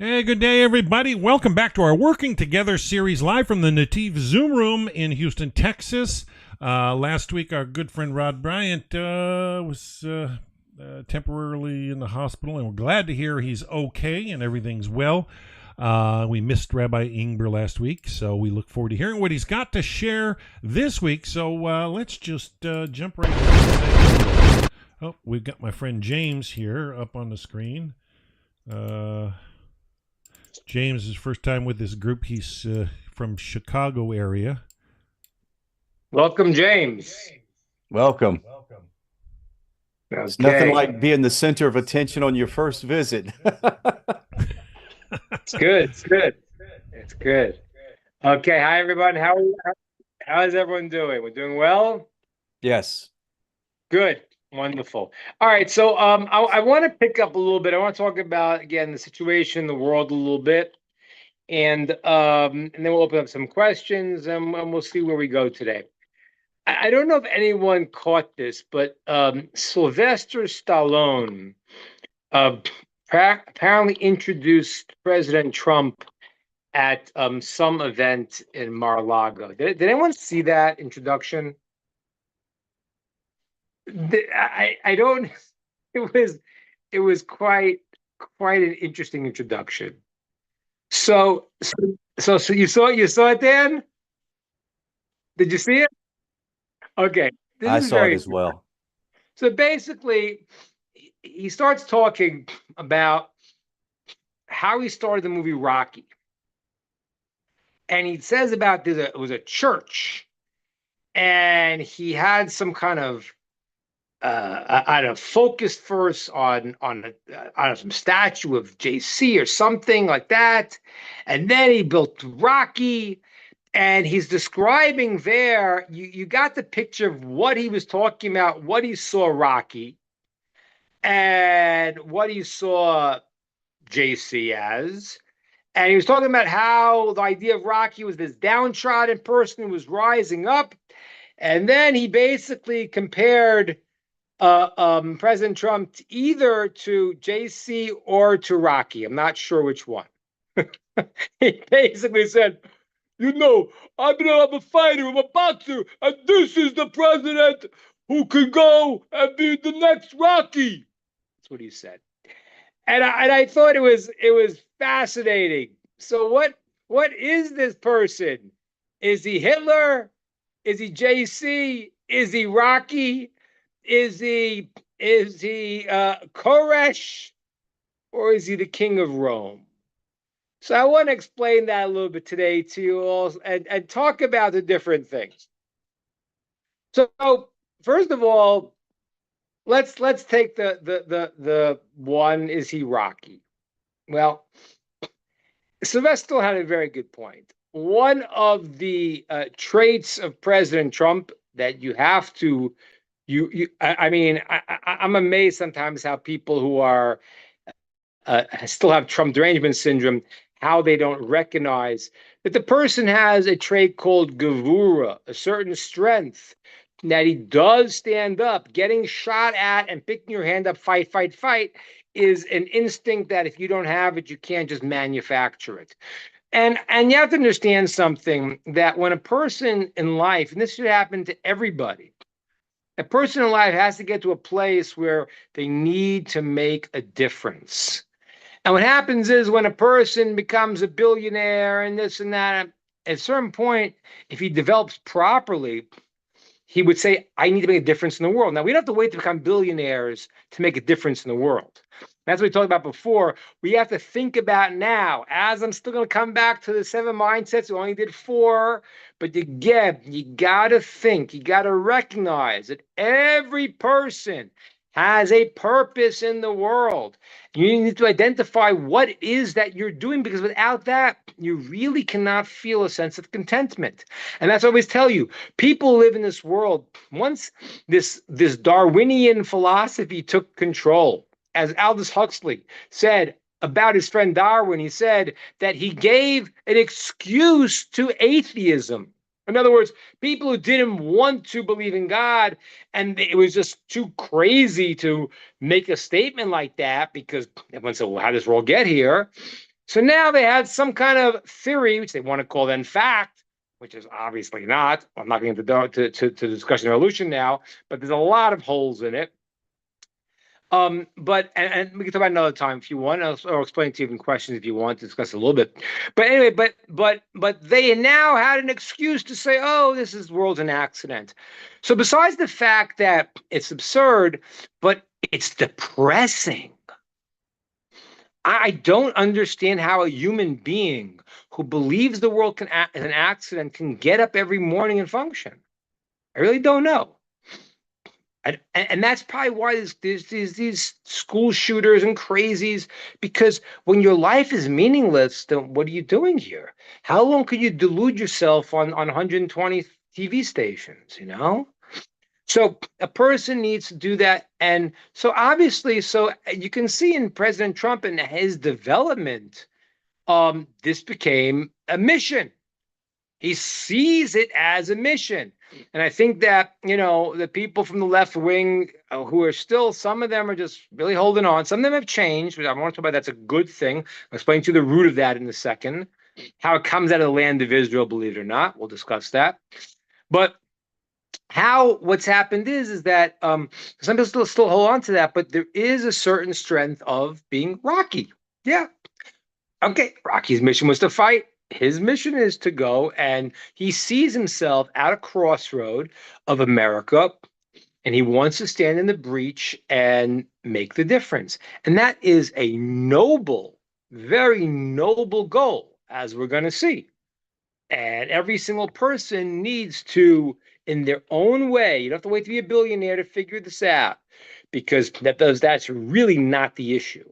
Hey, good day, everybody. Welcome back to our Working Together series live from the Netiv Zoom room in Houston, Texas. Last week, our good friend Rod Bryant was temporarily in the hospital, and we're glad to hear he's okay and everything's well. We missed Rabbi Ingber last week, so we look forward to hearing what he's got to share this week. So let's just jump right in. Oh, we've got my friend James here up on the screen. James is first time with this group. He's from Chicago area. Welcome, James. Welcome. Okay. It's nothing like being the center of attention on your first visit. It's good. It's good. It's good. Okay. Hi, everyone. How is everyone doing? We're doing well? Yes. Good. Wonderful. All right. So I want to pick up a little bit. I want to talk about, again, the situation in the world a little bit. And then we'll open up some questions and we'll see where we go today. I don't know if anyone caught this, but Sylvester Stallone apparently introduced President Trump at some event in Mar-a-Lago. Did anyone see that introduction? I don't. It was quite an interesting introduction. So you saw it, Dan? Did you see it? Okay, I saw it as well. So basically, he starts talking about how he started the movie Rocky. And he says about it was a church, and he had some kind of I don't know, focused first on some statue of JC or something like that, and then he built Rocky. And he's describing there, you got the picture of what he was talking about, what he saw Rocky, and what he saw JC as. And he was talking about how the idea of Rocky was this downtrodden person who was rising up. And then he basically compared President Trump either to JC or to Rocky. I'm not sure which one. He basically said, I'm a fighter, I'm a boxer, and this is the president who can go and be the next Rocky. That's what he said. And I thought it was fascinating. So what is this person? Is he Hitler? Is he JC? Is he Rocky? Is he Koresh? Or is he the king of Rome? So I want to explain that a little bit today to you all and talk about the different things. So first of all, let's take the one, is he Rocky? Well, Sylvester had a very good point. One of the traits of President Trump that you have to I'm amazed sometimes how people who are still have Trump derangement syndrome, how they don't recognize that the person has a trait called gevura, a certain strength, that he does stand up. Getting shot at and picking your hand up, fight, is an instinct that if you don't have it, you can't just manufacture it. And you have to understand something, that when a person in life, and this should happen to everybody, a person in life has to get to a place where they need to make a difference. And what happens is when a person becomes a billionaire and this and that, at a certain point, if he develops properly, he would say, I need to make a difference in the world. Now, we don't have to wait to become billionaires to make a difference in the world. That's what we talked about before. We have to think about now. As I'm still going to come back to the 7 mindsets, we only did 4. But again, you got to think, you got to recognize that every person has a purpose in the world. You need to identify what it is that you're doing, because without that, you really cannot feel a sense of contentment. And that's what I always tell you. People live in this world. Once this Darwinian philosophy took control, as Aldous Huxley said about his friend Darwin, he said that he gave an excuse to atheism. In other words, people who didn't want to believe in God, and it was just too crazy to make a statement like that, because everyone said, well, how does this world get here? So now they had some kind of theory, which they want to call then fact, which is obviously not. I'm not going to discuss evolution now, but there's a lot of holes in it. But and we can talk about another time if you want. I'll explain to you in questions if you want to discuss a little bit. But anyway, but they now had an excuse to say, "Oh, this is world's an accident." So besides the fact that it's absurd, but it's depressing. I don't understand how a human being who believes the world is an accident can get up every morning and function. I really don't know. And that's probably why there's these school shooters and crazies, because when your life is meaningless, then what are you doing here? How long could you delude yourself on 120 TV stations, you know? So a person needs to do that. And so obviously, so you can see in President Trump and his development, this became a mission. He sees it as a mission. And I think that, the people from the left wing who are still, some of them are just really holding on. Some of them have changed, but I want to talk about that's a good thing. I'll explain to you the root of that in a second, how it comes out of the land of Israel, believe it or not. We'll discuss that. But what's happened is that some people still hold on to that, but there is a certain strength of being Rocky. Yeah. Okay. Rocky's mission was to fight. His mission is to go, and he sees himself at a crossroad of America, and he wants to stand in the breach and make the difference. And that is a noble, very noble goal, as we're going to see. And every single person needs to, in their own way, you don't have to wait to be a billionaire to figure this out, because that's really not the issue.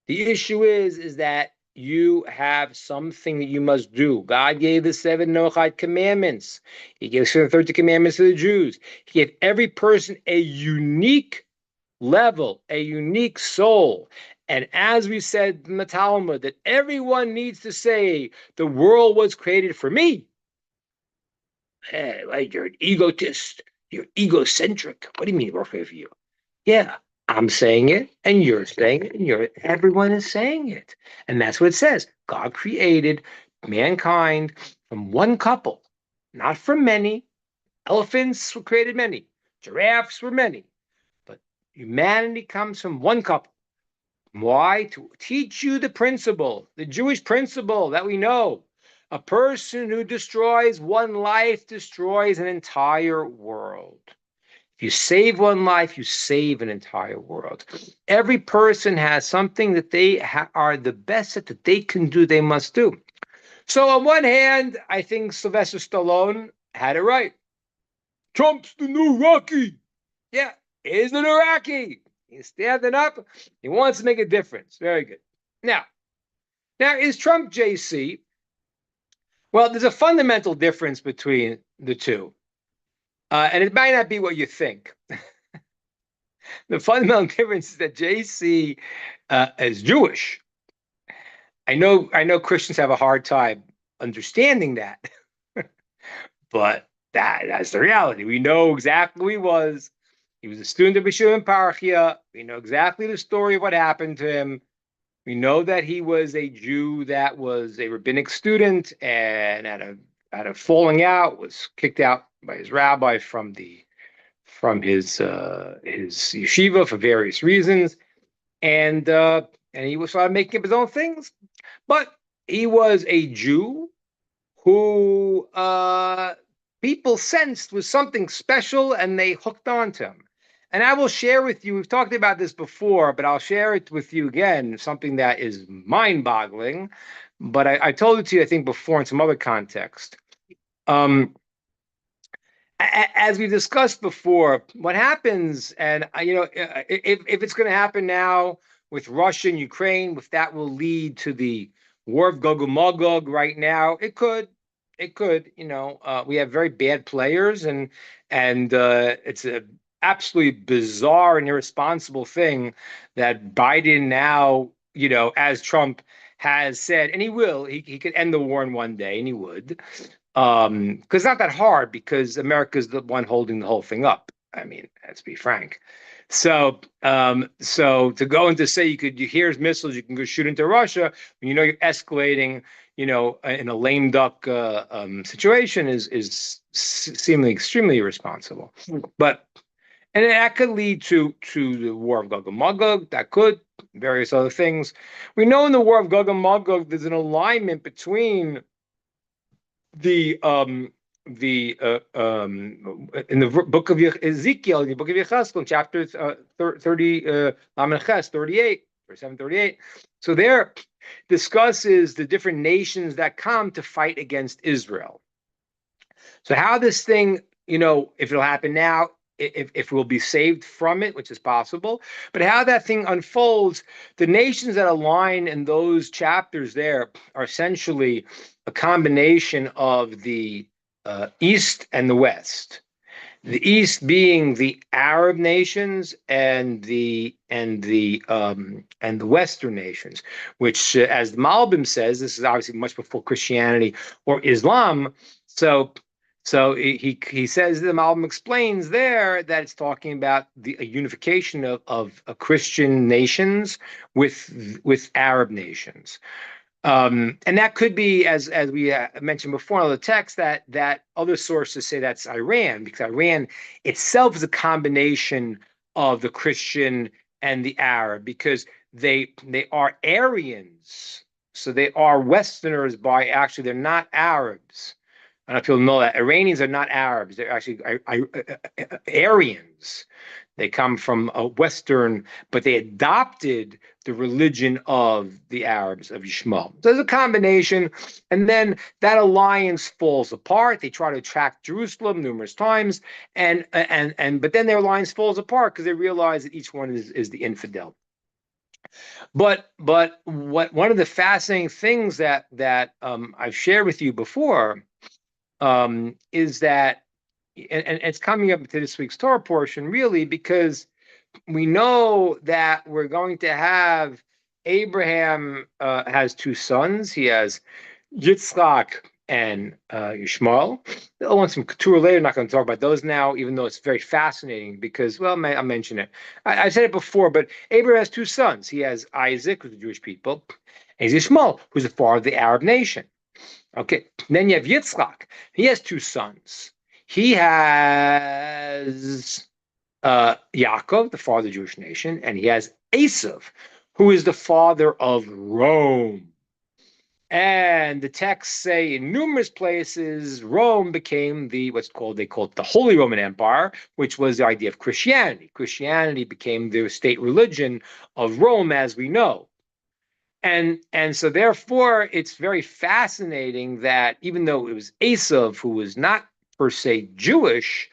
The issue is that you have something that you must do. God gave the 7 Noahide commandments. He gave the 30 commandments to the Jews. He gave every person a unique level, a unique soul. And as we said in the Talmud, that everyone needs to say, the world was created for me. Hey, like, you're an egotist. You're egocentric. What do you mean it was created for you? Yeah. I'm saying it, and you're saying it, and everyone is saying it. And that's what it says. God created mankind from one couple, not from many. Elephants were created many. Giraffes were many. But humanity comes from one couple. Why? To teach you the principle, the Jewish principle that we know. A person who destroys one life destroys an entire world. If you save one life, you save an entire world. Every person has something that they are the best at, that they can do, they must do. So on one hand, I think Sylvester Stallone had it right. Trump's the new Rocky. Yeah, he's the new Rocky. He's standing up. He wants to make a difference. Very good. Now is Trump JC? Well, there's a fundamental difference between the two. And it might not be what you think. The fundamental difference is that JC is Jewish. I know Christians have a hard time understanding that, but that's the reality. We know exactly who he was. He was a student of Yeshiva Parachia. We know exactly the story of what happened to him. We know that he was a Jew that was a rabbinic student, and at a falling out, was kicked out by his rabbi from his yeshiva for various reasons, and he was started making up his own things. But he was a Jew who people sensed was something special, and they hooked on to him. And I will share with you, we've talked about this before, but I'll share it with you again, something that is mind-boggling. But I told it to you, I think, before in some other context. As we discussed before, what happens, and if it's going to happen now with Russia and Ukraine, if that will lead to the war of Gog and Magog right now, it could. We have very bad players, and it's a absolutely bizarre and irresponsible thing that Biden now, as Trump has said, and he could end the war in one day, and he would. Because it's not that hard, because America's the one holding the whole thing up. I mean, let's be frank. So to go and to say here's missiles, you can go shoot into Russia, when you know you're escalating, in a lame duck situation is seemingly extremely irresponsible. But and that could lead to the war of Gog and Magog. That could various other things. We know in the war of Gog and Magog, there's an alignment between the in the book of Ezekiel, in the book of Yecheskel, chapter 30, 38, or 738. So there discusses the different nations that come to fight against Israel. So how this thing, if it'll happen now, if we'll be saved from it, which is possible, but how that thing unfolds, the nations that align in those chapters there are essentially a combination of the East and the West. The East being the Arab nations and the Western nations, which, as the Malbim says, this is obviously much before Christianity or Islam. So he says, the Malbim explains there that it's talking about a unification of Christian nations with Arab nations. And that could be, as we mentioned before in the text, that other sources say that's Iran, because Iran itself is a combination of the Christian and the Arab, because they are Aryans, so they are Westerners actually they're not Arabs. I don't know if you'll know that Iranians are not Arabs; they're actually Aryans. They come from a Western, but they adopted the religion of the Arabs, of Yishmael. So there's a combination, and then that alliance falls apart. They try to attack Jerusalem numerous times, but then their alliance falls apart because they realize that each one is the infidel. But one of the fascinating things that I've shared with you before is that, and it's coming up to this week's Torah portion, really, because we know that we're going to have Abraham has two sons. He has Yitzchak and Yishmael. I'll want some Keturah later. I'm not going to talk about those now, even though it's very fascinating because, well, I'll mention it. I said it before, but Abraham has two sons. He has Isaac, who's the Jewish people, and he's Yishmael, who's the father of the Arab nation. Okay, then you have Yitzchak. He has two sons. He has Yaakov, the father of the Jewish nation, and he has Esav, who is the father of Rome. And the texts say in numerous places, Rome became they called it the Holy Roman Empire, which was the idea of Christianity. Christianity became the state religion of Rome, as we know. And so therefore, it's very fascinating that even though it was Esav, who was not per se Jewish,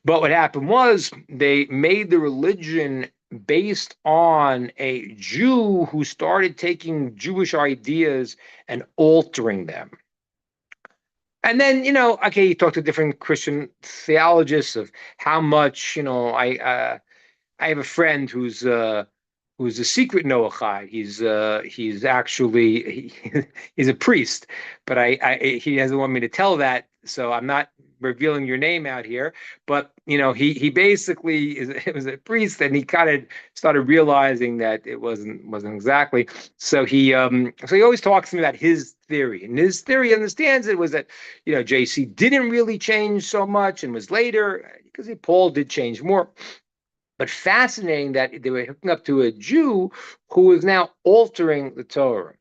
but what happened was they made the religion based on a Jew who started taking Jewish ideas and altering them. And then, you talk to different Christian theologians of how much, I have a friend who's a secret Noachide. He's actually he's a priest, but he doesn't want me to tell that, so I'm not revealing your name out here. But he basically was a priest, and he kind of started realizing that it wasn't exactly. So he always talks to me about his theory, and his theory understands it was that JC didn't really change so much, and was later because Paul did change more. But fascinating that they were hooking up to a Jew who is now altering the Torah.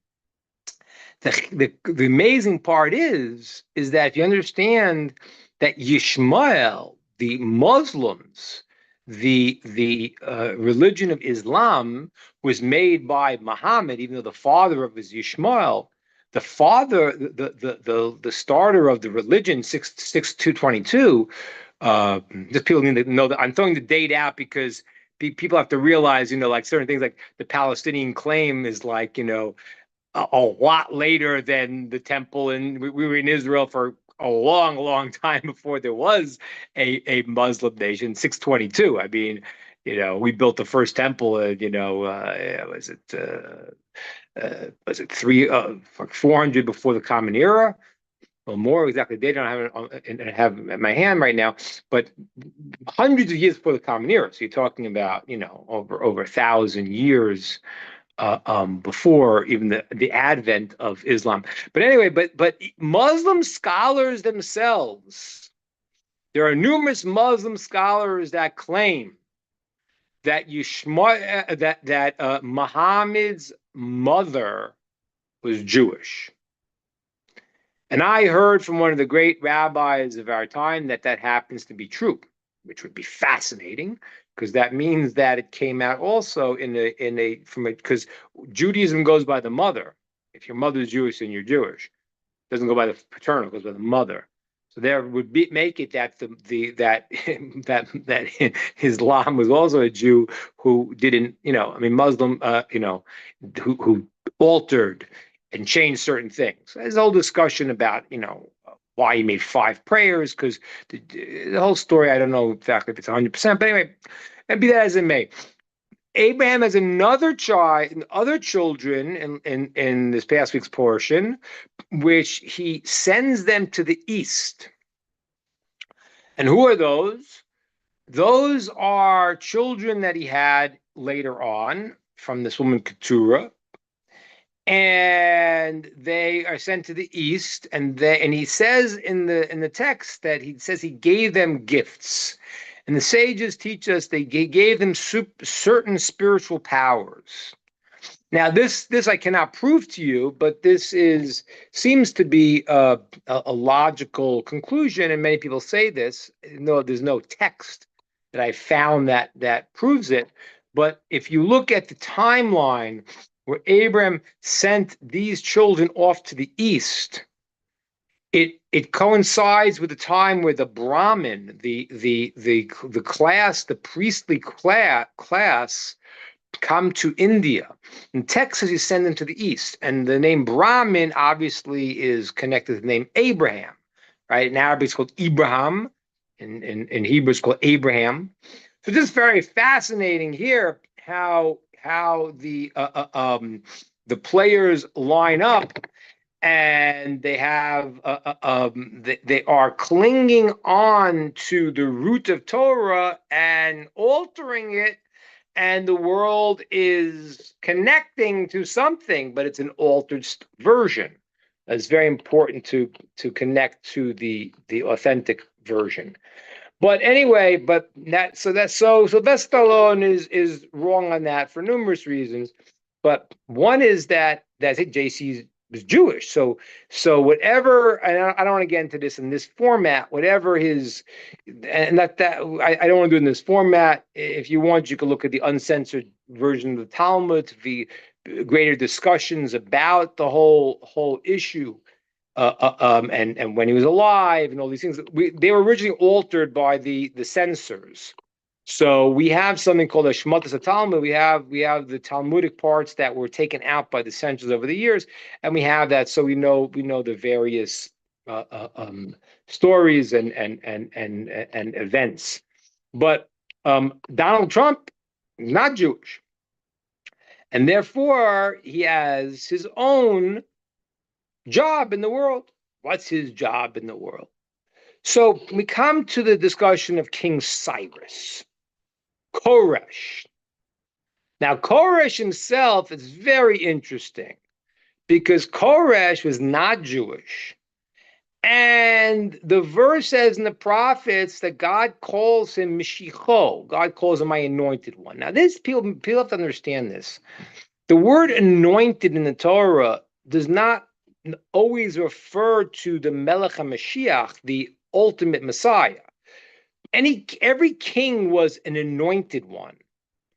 The amazing part is that if you understand that Yishmael, the Muslims, the religion of Islam was made by Muhammad, even though the father of it is Yishmael, the father, the starter of the religion, 222. Just people need to know that I'm throwing the date out because people have to realize, like certain things, like the Palestinian claim is like, a lot later than the temple, and we were in Israel for a long, long time before there was a Muslim nation. 622. I mean, we built the first temple. Was it 400 before the Common Era? well, more exactly, they don't have it in my hand right now, but hundreds of years before the Common Era. So you're talking about, over 1,000 years before even the advent of Islam. But anyway, but Muslim scholars themselves, there are numerous Muslim scholars that claim that Muhammad's mother was Jewish. And I heard from one of the great rabbis of our time that happens to be true, which would be fascinating, because that means that it came out also because Judaism goes by the mother. If your mother is Jewish, then you're Jewish. It doesn't go by the paternal; it goes by the mother. So there would make it that that Islam was also a Jew who didn't, Muslim, who altered and changed certain things. There's a whole discussion about, why he made 5 prayers, because the whole story, I don't know exactly if it's 100%, but anyway, and be that as it may. Abraham has other children in this past week's portion, which he sends them to the east. And who are those? Those are children that he had later on from this woman Keturah, and they are sent to the east. And he says in the text that he gave them gifts. And the sages teach us they gave them certain spiritual powers. Now, this I cannot prove to you, but this seems to be a logical conclusion, and many people say this. No, there's no text that I found that proves it. But if you look at the timeline where Abraham sent these children off to the east, it coincides with the time where the Brahmin, the class, the priestly class, come to India. In Texas, you send them to the east, and the name Brahmin obviously is connected to the name Abraham, right? In Arabic, it's called Ibrahim. In Hebrew, it's called Abraham. So this is very fascinating here how the players line up. And they have they are clinging on to the root of Torah and altering it, and the world is connecting to something, but it's an altered version. It's very important to connect to the authentic version. But anyway, Sylvester Stallone is wrong on that for numerous reasons. But one is that I think JC was Jewish. So whatever, and I don't want to get into this in this format, whatever his, and I don't want to do it in this format. If you want, you can look at the uncensored version of the Talmud, the greater discussions about the whole issue, and when he was alive and all these things. They were originally altered by the censors. So we have something called a Shmatas Talmud. We have the Talmudic parts that were taken out by the censors over the years, and we have that. So we know the various stories and events. But Donald Trump is not Jewish, and therefore he has his own job in the world. What's his job in the world? So we come to the discussion of King Cyrus. Koresh. Now, Koresh himself is very interesting because Koresh was not Jewish. And the verse says in the prophets that God calls him Mishicho. God calls him my anointed one. Now, people have to understand this. The word anointed in the Torah does not always refer to the Melech HaMashiach, the ultimate Messiah. Every king was an anointed one.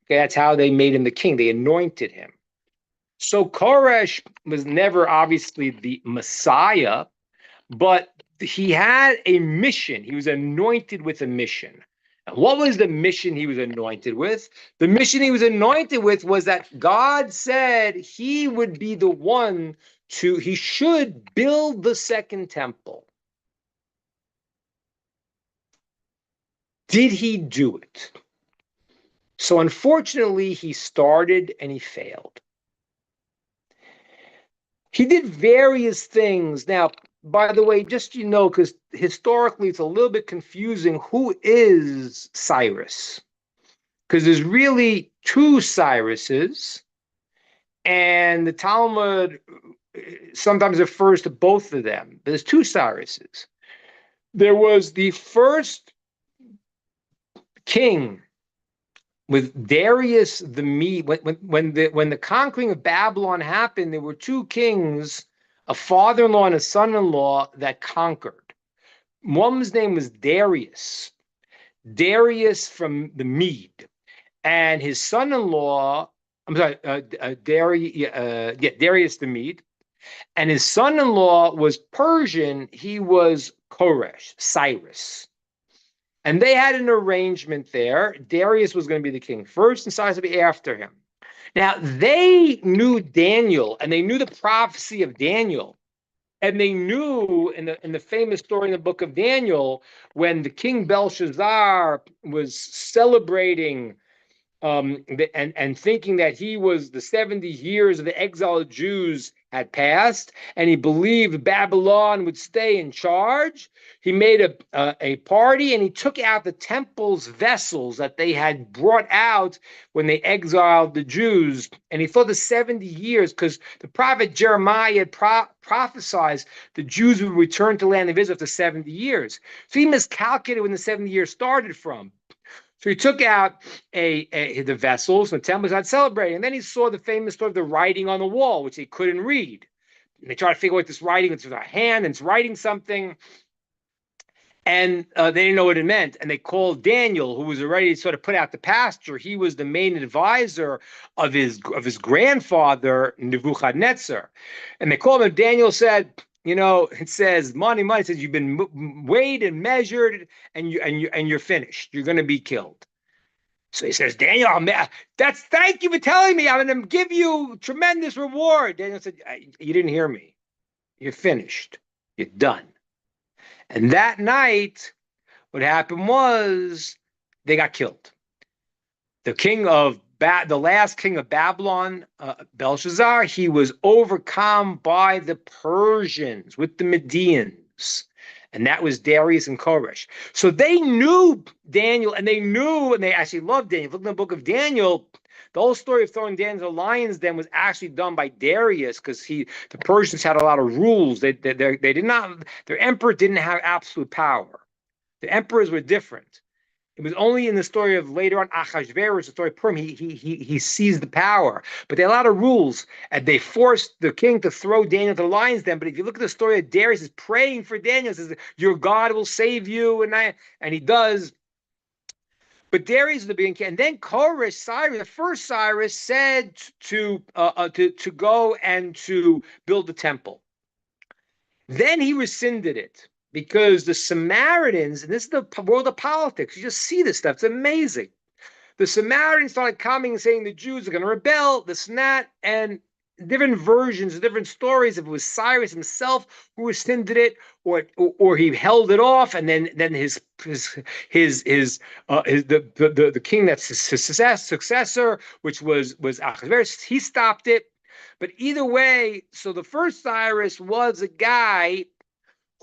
Okay, that's how they made him the king. They anointed him. So Koresh was never obviously the Messiah, but he had a mission. He was anointed with a mission. And what was the mission he was anointed with? The mission he was anointed with was that God said he would be the one he should build the second temple. Did he do it? So unfortunately, he started and he failed. He did various things. Now, by the way, just because historically it's a little bit confusing. Who is Cyrus? Because there's really two Cyruses, and the Talmud sometimes refers to both of them. But there's two Cyruses. There was the first king with Darius the Mede. When the conquering of Babylon happened, there were two kings, a father-in-law and a son-in-law, that conquered. One's name was Darius from the Mede, and his son-in-law, I'm sorry, Darius the Mede, and his son-in-law was Persian. He was Cyrus. And they had an arrangement there. Darius was going to be the king first, and Cyrus would be after him. Now, they knew Daniel, and they knew the prophecy of Daniel. And they knew in the famous story in the book of Daniel, when the king Belshazzar was celebrating and thinking that he was the 70 years of the exiled Jews had passed, and he believed Babylon would stay in charge. He made a party, and he took out the temple's vessels that they had brought out when they exiled the Jews. And he thought the 70 years, because the prophet Jeremiah had prophesied the Jews would return to the land of Israel after 70 years. So he miscalculated when the 70 years started from. So he took out the vessels, and the temple was not celebrating. And then he saw the famous story of the writing on the wall, which he couldn't read. And they tried to figure out what this writing, it's with a hand, and it's writing something. And they didn't know what it meant. And they called Daniel, who was already sort of put out the pasture. He was the main advisor of his grandfather, Nebuchadnezzar. And they called him, and Daniel said, it says money. It says you've been weighed and measured, and you're finished. You're going to be killed. So he says, Daniel, thank you for telling me. I'm going to give you tremendous reward. Daniel said, you didn't hear me. You're finished. You're done. And that night, what happened was they got killed. The last king of Babylon, Belshazzar, he was overcome by the Persians with the Medians. And that was Darius and Koresh. So they knew Daniel, and they actually loved Daniel. Look in the book of Daniel, the whole story of throwing Daniel to the lion's den was actually done by Darius, because the Persians had a lot of rules. They did not, their emperor didn't have absolute power. The emperors were different. It was only in the story of later on Achashverosh, the story of Purim, he seized the power. But they had a lot of rules, and they forced the king to throw Daniel to the lion's den. But if you look at the story of Darius, is praying for Daniel, says, "Your God will save you," and he does. But Darius is the beginning, and then Cyrus, the first Cyrus, said to go and to build the temple. Then he rescinded it. Because the Samaritans, and this is the world of politics, you just see this stuff, it's amazing. The Samaritans started coming and saying the Jews are going to rebel, this and that, and different versions, different stories, if it was Cyrus himself who rescinded it, or he held it off, and then the king that's his successor, which was Ahasuerus, he stopped it. But either way, so the first Cyrus was a guy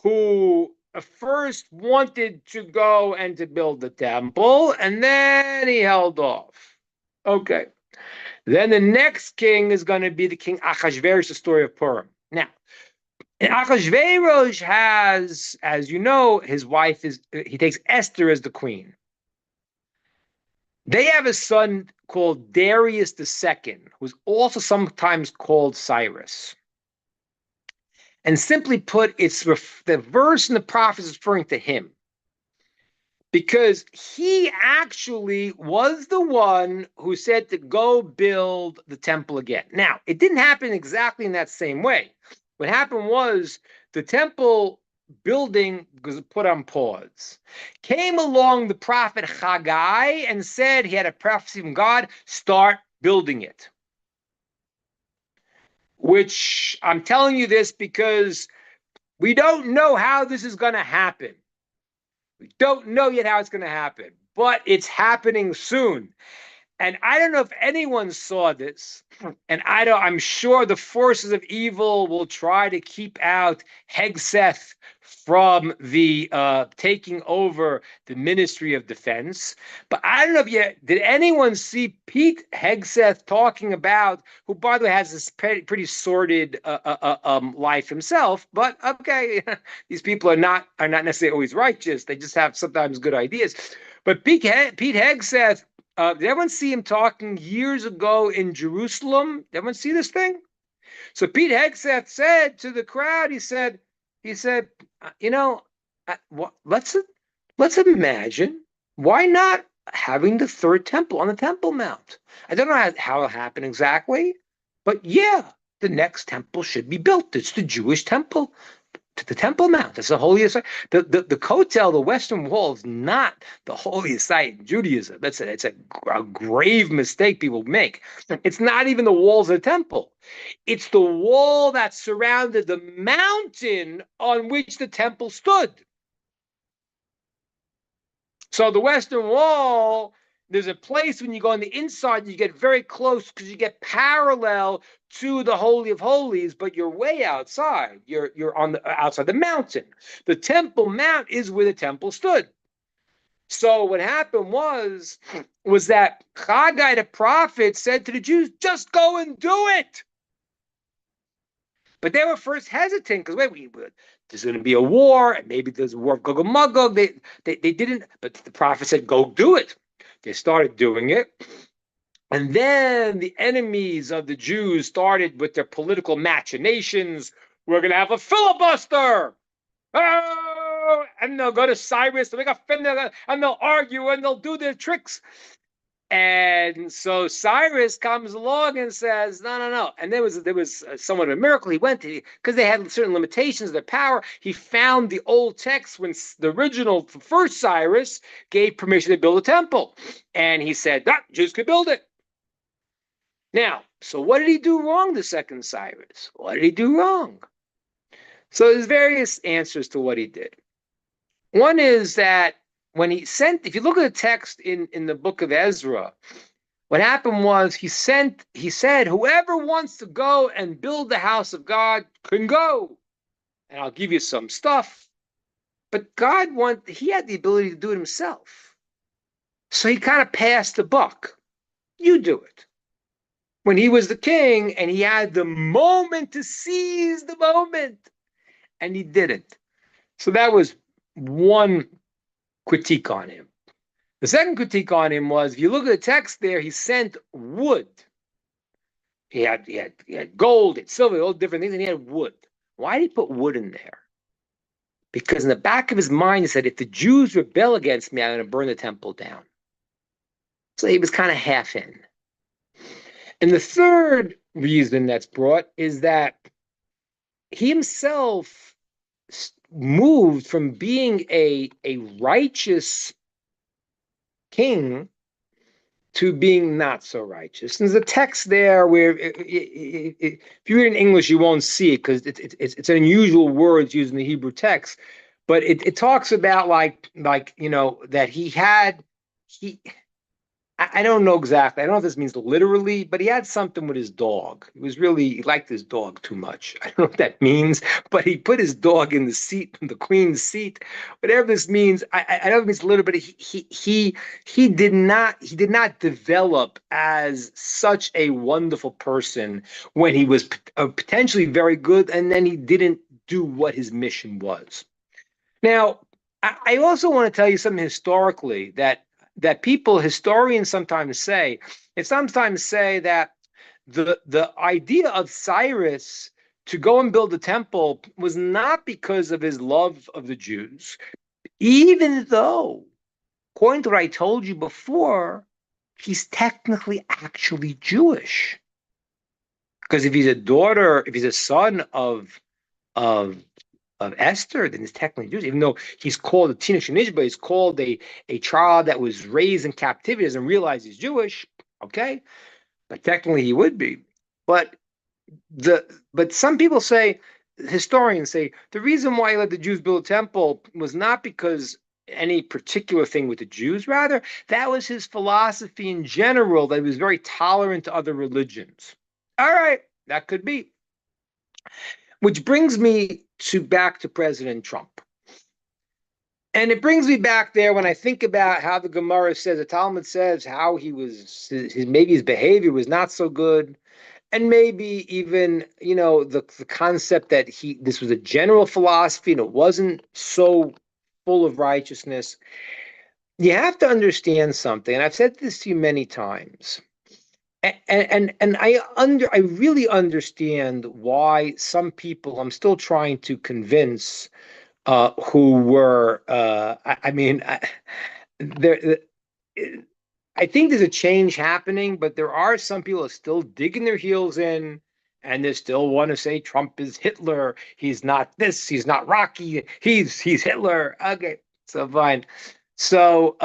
who first wanted to go and to build the temple, and then he held off. Okay. Then the next king is going to be the king Achashverosh, the story of Purim. Now, Achashverosh has, as you know, his wife he takes Esther as the queen. They have a son called Darius II, who's also sometimes called Cyrus. And simply put, the verse in the prophets is referring to him, because he actually was the one who said to go build the temple again. Now, it didn't happen exactly in that same way. What happened was the temple building was put on pause. Came along the prophet Haggai and said he had a prophecy from God, start building it. Which I'm telling you this because we don't know how this is going to happen. We don't know yet how it's going to happen, but it's happening soon. And I don't know if anyone saw this, and I'm sure the forces of evil will try to keep out Hegseth from the taking over the Ministry of Defense. But I don't know if did anyone see Pete Hegseth talking about, who, by the way, has this pretty sordid life himself. But okay, these people are not necessarily always righteous. They just have sometimes good ideas. But Pete Hegseth, did everyone see him talking years ago in Jerusalem? Did everyone see this thing? So Pete Hegseth said to the crowd, he said, you know, let's imagine, why not having the third temple on the Temple Mount? I don't know how it happened exactly, but yeah, the next temple should be built. It's the Jewish temple. To the Temple Mount. It's the holiest site. The Kotel, the Western Wall, is not the holiest site in Judaism. It's a grave mistake people make. It's not even the walls of the temple. It's the wall that surrounded the mountain on which the temple stood. So the Western Wall, there's a place when you go on the inside, you get very close because you get parallel to the Holy of Holies, but you're way outside. You're on the outside the mountain. The Temple Mount is where the temple stood. So what happened was that Haggai the prophet said to the Jews, just go and do it. But they were first hesitant because there's going to be a war, and maybe there's a war of Gog and Magog. They didn't, but the prophet said, go do it. They started doing it. And then the enemies of the Jews started with their political machinations. We're going to have a filibuster. Oh! And they'll go to Cyrus, they'll make a fin, and they'll argue, and they'll do their tricks. And so Cyrus comes along and says, no. And there was somewhat of a miracle. He went to, because they had certain limitations of their power. He found the old text when the original first Cyrus gave permission to build a temple. And he said, Jews could build it. Now, so what did he do wrong, the second Cyrus? What did he do wrong? So there's various answers to what he did. One is that when he sent, if you look at the text in the book of Ezra, what happened was he said, whoever wants to go and build the house of God can go, and I'll give you some stuff. But he had the ability to do it himself. So he kind of passed the buck. You do it. When he was the king and he had the moment to seize the moment, and he didn't. So that was one critique on him. The second critique on him was, if you look at the text there, he sent wood. He had gold, and silver, all different things, and he had wood. Why did he put wood in there? Because in the back of his mind, he said, if the Jews rebel against me, I'm going to burn the temple down. So he was kind of half in. And the third reason that's brought is that he himself moved from being a righteous king to being not so righteous. And there's a text there where, if you read in English, you won't see it because it's an unusual words used in the Hebrew text. But it talks about that I don't know exactly. I don't know if this means literally, but he had something with his dog. He liked his dog too much. I don't know what that means, but he put his dog in the seat, the queen's seat. Whatever this means, I don't know if it means literally, but he did not develop as such a wonderful person when he was potentially very good, and then he didn't do what his mission was. Now, I also want to tell you something historically that historians sometimes say. They sometimes say that the idea of Cyrus to go and build a temple was not because of his love of the Jews, even though, according to what I told you before, he's technically actually Jewish. Because if he's a son of Esther, then he's technically Jewish, even though he's called a Teenage Nishba, he's called a child that was raised in captivity, doesn't realize he's Jewish, okay? But technically he would be. But some people say, historians say, the reason why he let the Jews build a temple was not because any particular thing with the Jews. Rather, that was his philosophy in general, that he was very tolerant to other religions. All right, that could be. Which brings me back to President Trump. And it brings me back there when I think about how the Gemara says, the Talmud says, how maybe his behavior was not so good. And maybe even, the concept that this was a general philosophy and it wasn't so full of righteousness. You have to understand something, and I've said this to you many times. And I really understand why some people I'm still trying to convince who were there. I think there's a change happening, but there are some people who are still digging their heels in, and they still want to say Trump is Hitler. He's not this. He's not Rocky. He's Hitler. Okay, so fine. So,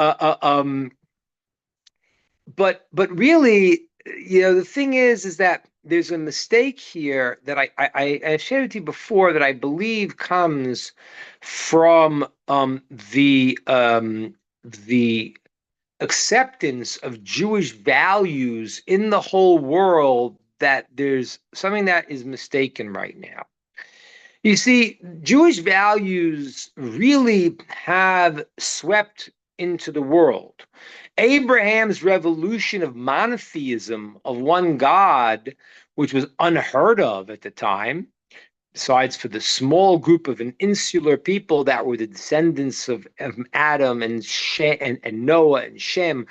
but really, the thing is that there's a mistake here that I've shared with you before that I believe comes from the acceptance of Jewish values in the whole world, that there's something that is mistaken right now. You see, Jewish values really have swept into the world. Abraham's revolution of monotheism, of one God, which was unheard of at the time, besides for the small group of an insular people that were the descendants of Adam and Noah and Shem,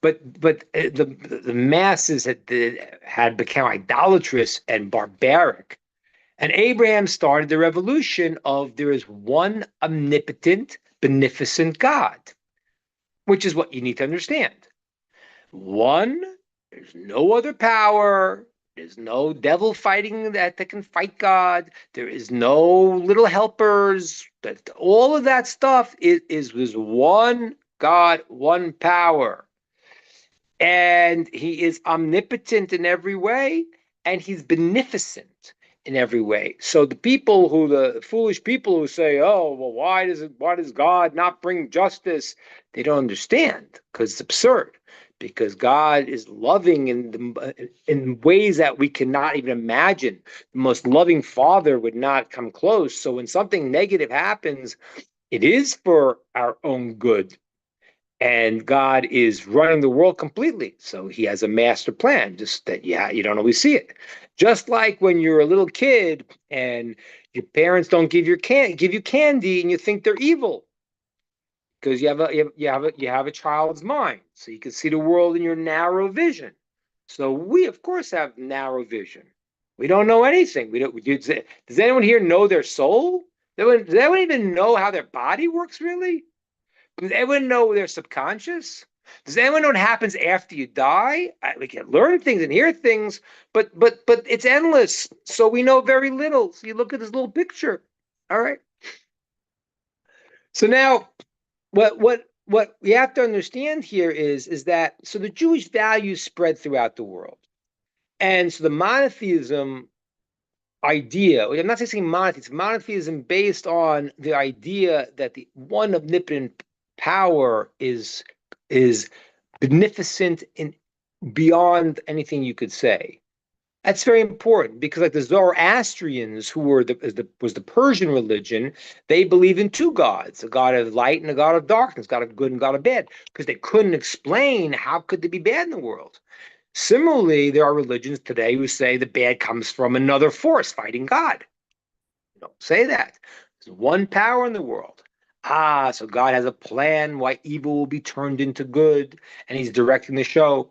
but the masses had become idolatrous and barbaric. And Abraham started the revolution of there is one omnipotent, beneficent God, which is what you need to understand. One, there's no other power. There's no devil fighting that can fight God. There is no little helpers. All of that stuff was one God, one power. And he is omnipotent in every way, and he's beneficent in every way. So the foolish people who say, oh, well, why does God not bring justice? They don't understand, because it's absurd. Because God is loving in ways that we cannot even imagine. The most loving father would not come close. So when something negative happens, it is for our own good. And God is running the world completely. So he has a master plan, just that, you don't always see it. Just like when you're a little kid and your parents don't give you candy and you think they're evil, because you have a child's mind, so you can see the world in your narrow vision. So we, of course, have narrow vision. We don't know anything. Does anyone here know their soul? Does anyone even know how their body works, really? Does anyone know their subconscious? Does anyone know what happens after you die? We can learn things and hear things, but it's endless. So we know very little. So you look at this little picture. All right. So now, what we have to understand here is that so the Jewish values spread throughout the world, and so the monotheism idea. I'm not saying monotheism. Monotheism based on the idea that the one omnipotent power is beneficent in beyond anything you could say. That's very important, because like the Zoroastrians, who was the Persian religion, they believe in two gods, a god of light and a god of darkness, god of good and god of bad, because they couldn't explain how could there be bad in the world. Similarly, there are religions today who say the bad comes from another force fighting God. Don't say that. There's one power in the world. So God has a plan why evil will be turned into good, and he's directing the show.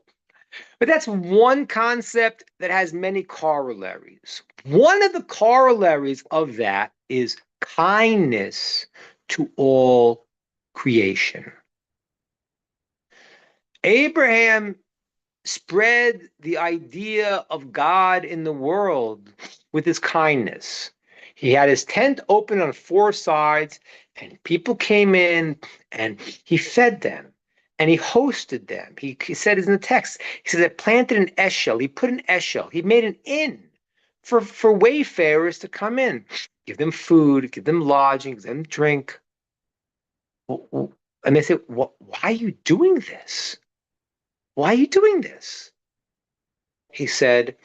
But that's one concept that has many corollaries. One of the corollaries of that is kindness to all creation. Abraham spread the idea of God in the world with his kindness. He had his tent open on four sides, and people came in, and he fed them, and he hosted them. He said it in the text. He said, I planted an eshel. He put an eshel. He made an inn for wayfarers to come in, give them food, give them lodging, give them drink. And they said, why are you doing this? Why are you doing this? He said,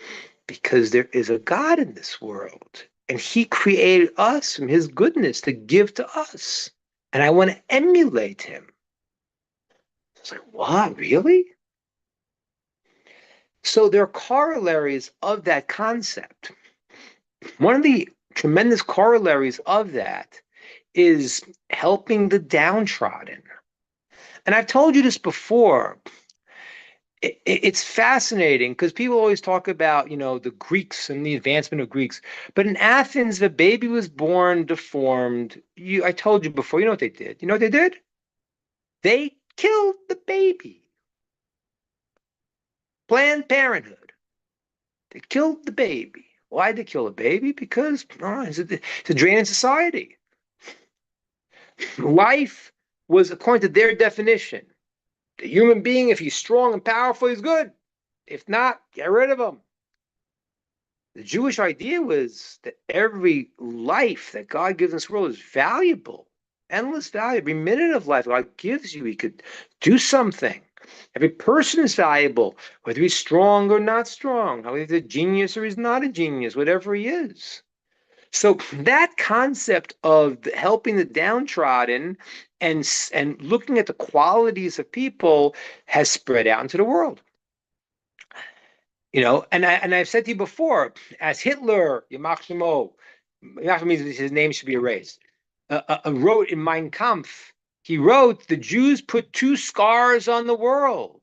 because there is a God in this world, and he created us from his goodness to give to us. And I want to emulate him. I was like, what, really? So there are corollaries of that concept. One of the tremendous corollaries of that is helping the downtrodden. And I've told you this before. It's fascinating because people always talk about, the Greeks and the advancement of Greeks. But in Athens, the baby was born deformed. I told you before, you know what they did? You know what they did? They killed the baby. Planned Parenthood. They killed the baby. Why'd they kill the baby? Because it's a drain in society. Life was, according to their definition, the human being, if he's strong and powerful, he's good. If not, get rid of him. The Jewish idea was that every life that God gives in this world is valuable, endless value. Every minute of life God gives you, he could do something. Every person is valuable, whether he's strong or not strong, whether he's a genius or he's not a genius, whatever he is. So that concept of helping the downtrodden and looking at the qualities of people has spread out into the world. And I've said to you before, as Hitler, Yamach Shemo means his name should be erased, wrote in Mein Kampf, he wrote, the Jews put two scars on the world.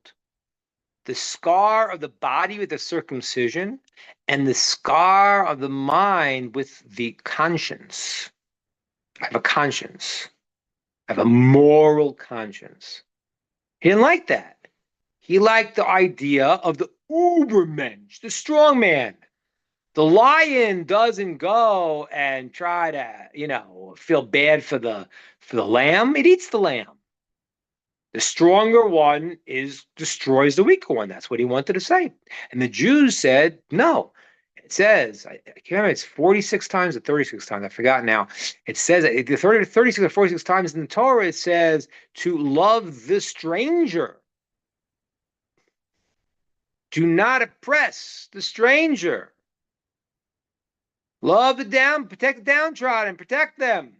The scar of the body with the circumcision and the scar of the mind with the conscience. I have a conscience. I have a moral conscience. He didn't like that. He liked the idea of the Ubermensch, the strong man. The lion doesn't go and try to, feel bad for the lamb. It eats the lamb. The stronger one destroys the weaker one. That's what he wanted to say. And the Jews said, no. It says, I can't remember, it's 46 times or 36 times. I forgot now. It says, the 36 or 46 times in the Torah, it says to love the stranger. Do not oppress the stranger. Love protect the downtrodden, protect them.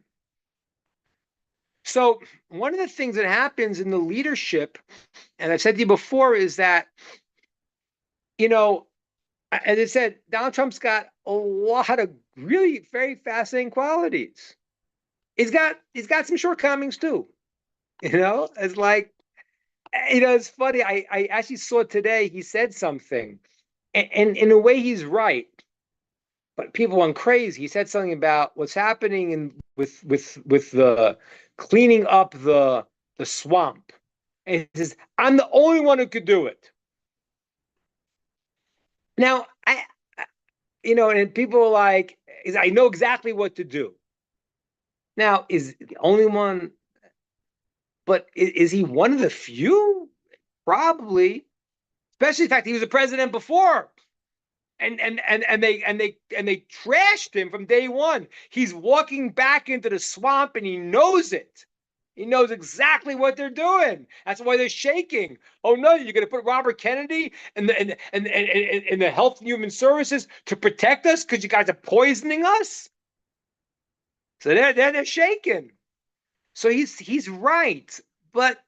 So one of the things that happens in the leadership, and I've said to you before, is that, as I said, Donald Trump's got a lot of really very fascinating qualities. He's got some shortcomings too. It's like, it's funny. I actually saw today he said something, and in a way he's right. But people went crazy. He said something about what's happening with the cleaning up the swamp. And he says, I'm the only one who could do it. Now, and people are like, I know exactly what to do. Now, is the only one, but is he one of the few? Probably, especially the fact he was the president before. And they trashed him from day one. He's walking back into the swamp and he knows it. He knows exactly what they're doing. That's why they're shaking. Oh no, you're going to put Robert Kennedy in the Health and Human Services to protect us because you guys are poisoning us. So they're shaking. So he's right, but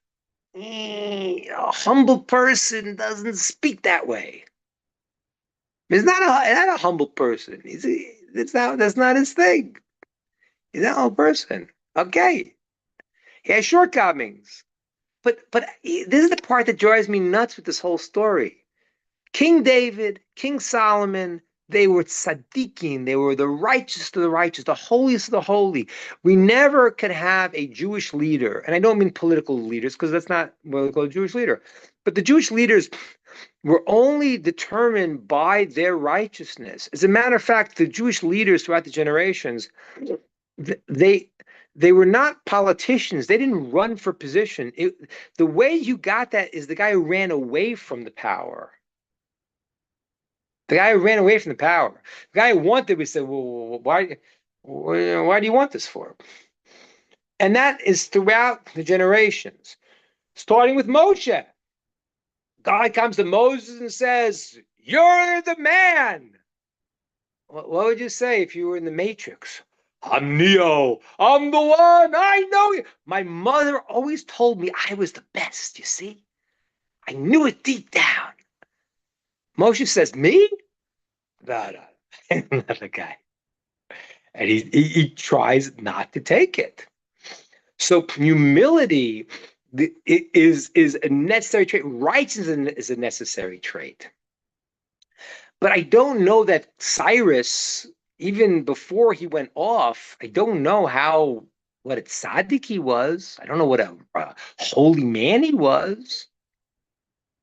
a humble person doesn't speak that way. He's not a humble person. That's not his thing. He's not a humble person. Okay. He has shortcomings. But this is the part that drives me nuts with this whole story. King David, King Solomon, they were tzaddikim. They were the righteous of the righteous, the holiest of the holy. We never could have a Jewish leader, and I don't mean political leaders, because that's not what we call a Jewish leader. But the Jewish leaders were only determined by their righteousness. As a matter of fact, the Jewish leaders throughout the generations, they were not politicians. They didn't run for position. The way you got that is the guy who ran away from the power. The guy who ran away from the power. The guy who wanted, we said, well, why do you want this for? And that is throughout the generations, starting with Moshe. God comes to Moses and says, "You're the man." What would you say if you were in the Matrix? "I'm Neo. I'm the one. I know you." My mother always told me I was the best, you see? I knew it deep down. Moshe says, "Me? No, no, another guy." And he tries not to take it. So humility is a necessary trait. Righteousness is a necessary trait. But I don't know that Cyrus, even before he went off, I don't know what a tzaddik he was. I don't know what a holy man he was.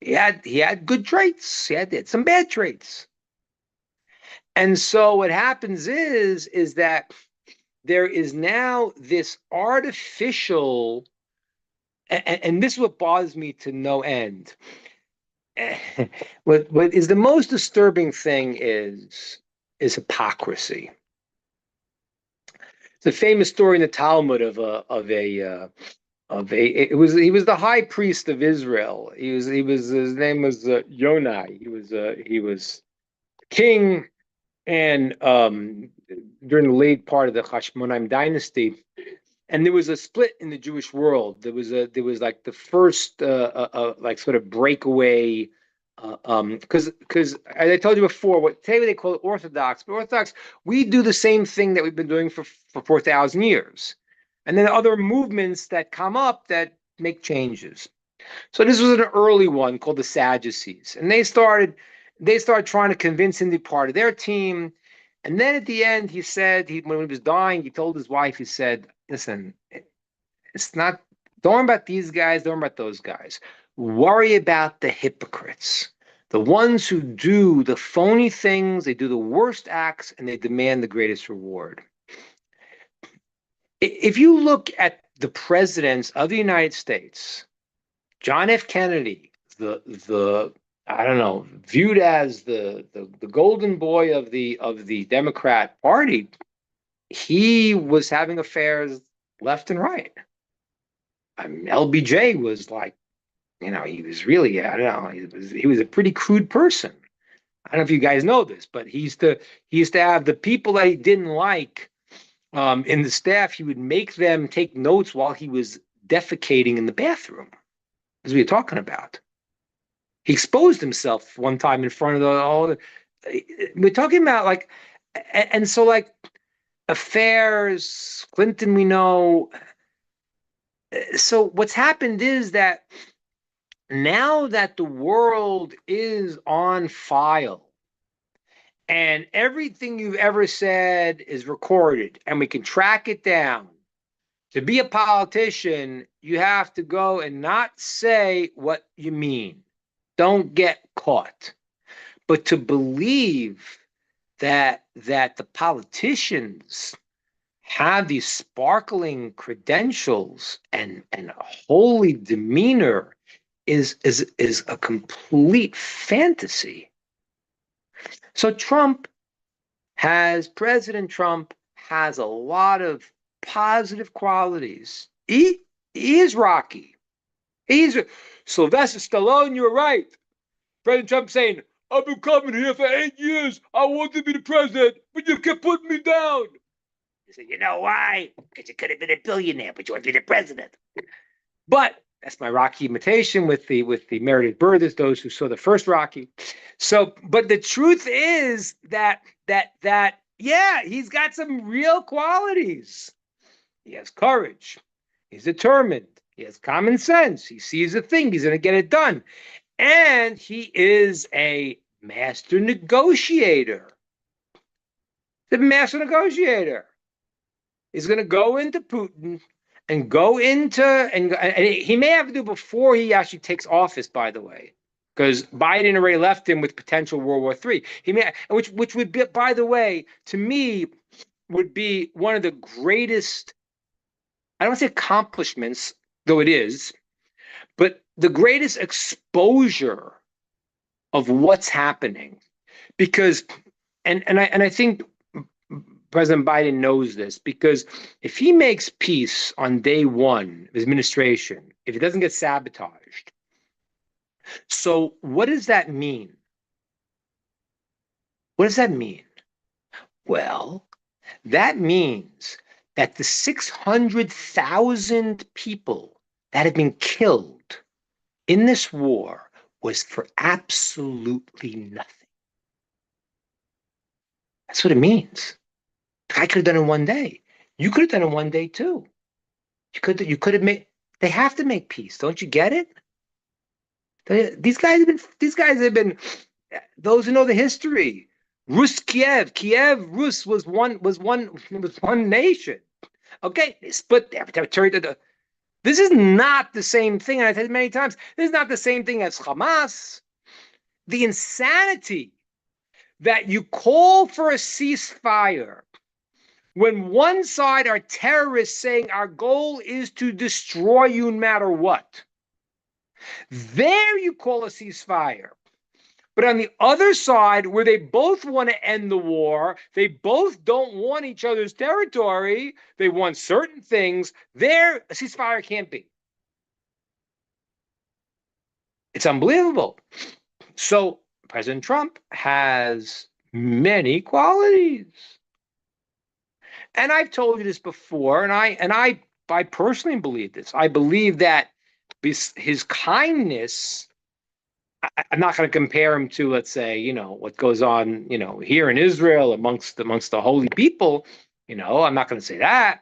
He had good traits. He had some bad traits. And so what happens is that there is now this artificial, and this is what bothers me to no end. What is the most disturbing thing is hypocrisy. It's a famous story in the Talmud of a he was the high priest of Israel. His name was Yonai. He was king, and during the late part of the Hashmonaim dynasty, and there was a split in the Jewish world. There was like the first like sort of breakaway, because as I told you before, today they call it Orthodox, but Orthodox, we do the same thing that we've been doing for 4,000 years, and then other movements that come up that make changes. So this was an early one called the Sadducees, and they started trying to convince him to be part of their team. And then at the end, he said, when he was dying, he told his wife, he said, "Listen, it's not, don't worry about these guys, don't worry about those guys. Worry about the hypocrites, the ones who do the phony things, they do the worst acts, and they demand the greatest reward." If you look at the presidents of the United States, John F. Kennedy, the I don't know, viewed as the golden boy of the Democrat Party, he was having affairs left and right. LBJ was like, he was really, I don't know, he was a pretty crude person. I don't know if you guys know this, but he used to have the people that he didn't like in the staff. He would make them take notes while he was defecating in the bathroom. That's what you're talking about. He exposed himself one time in front of all the. We're talking about like, and so like affairs. Clinton, we know. So what's happened is that now that the world is on file, and everything you've ever said is recorded, and we can track it down. To be a politician, you have to go and not say what you mean. Don't get caught. But to believe that the politicians have these sparkling credentials and a holy demeanor is a complete fantasy. So President Trump has a lot of positive qualities. He is Rocky. He's Sylvester Stallone, you're right. President Trump saying, "I've been coming here for 8 years. I wanted to be the president, but you kept putting me down." He said, "You know why? Because you could have been a billionaire, but you want to be the president." But that's my Rocky imitation with the Meredith Brothers, those who saw the first Rocky. So, but the truth is that yeah, he's got some real qualities. He has courage. He's determined. He has common sense. He sees a thing. He's going to get it done. And he is a master negotiator. The master negotiator is going to go into Putin and go into, and he may have to do before he actually takes office, by the way, because Biden already left him with potential World War III. He may, which would be, by the way, to me, would be one of the greatest, I don't want to say accomplishments, though it is, but the greatest exposure of what's happening. Because, and I think President Biden knows this, because if he makes peace on day one of his administration, if it doesn't get sabotaged, so what does that mean? What does that mean? Well, that means that the 600,000 people that have been killed in this war was for absolutely nothing. That's what it means. I could have done it in one day. You could have done it in one day too. You could have made. They have to make peace. Don't you get it? These guys have been. Those who know the history. Rus Kiev, Rus was one nation. Okay, they split territory. This is not the same thing, and I said many times, this is not the same thing as Hamas. The insanity that you call for a ceasefire when one side are terrorists saying our goal is to destroy you no matter what. There you call a ceasefire. But on the other side, where they both want to end the war, they both don't want each other's territory, they want certain things, there a ceasefire can't be. It's unbelievable. So President Trump has many qualities. And I've told you this before, and I personally believe this. I believe that his kindness, I'm not going to compare him to, let's say, what goes on, here in Israel amongst the holy people. I'm not going to say that.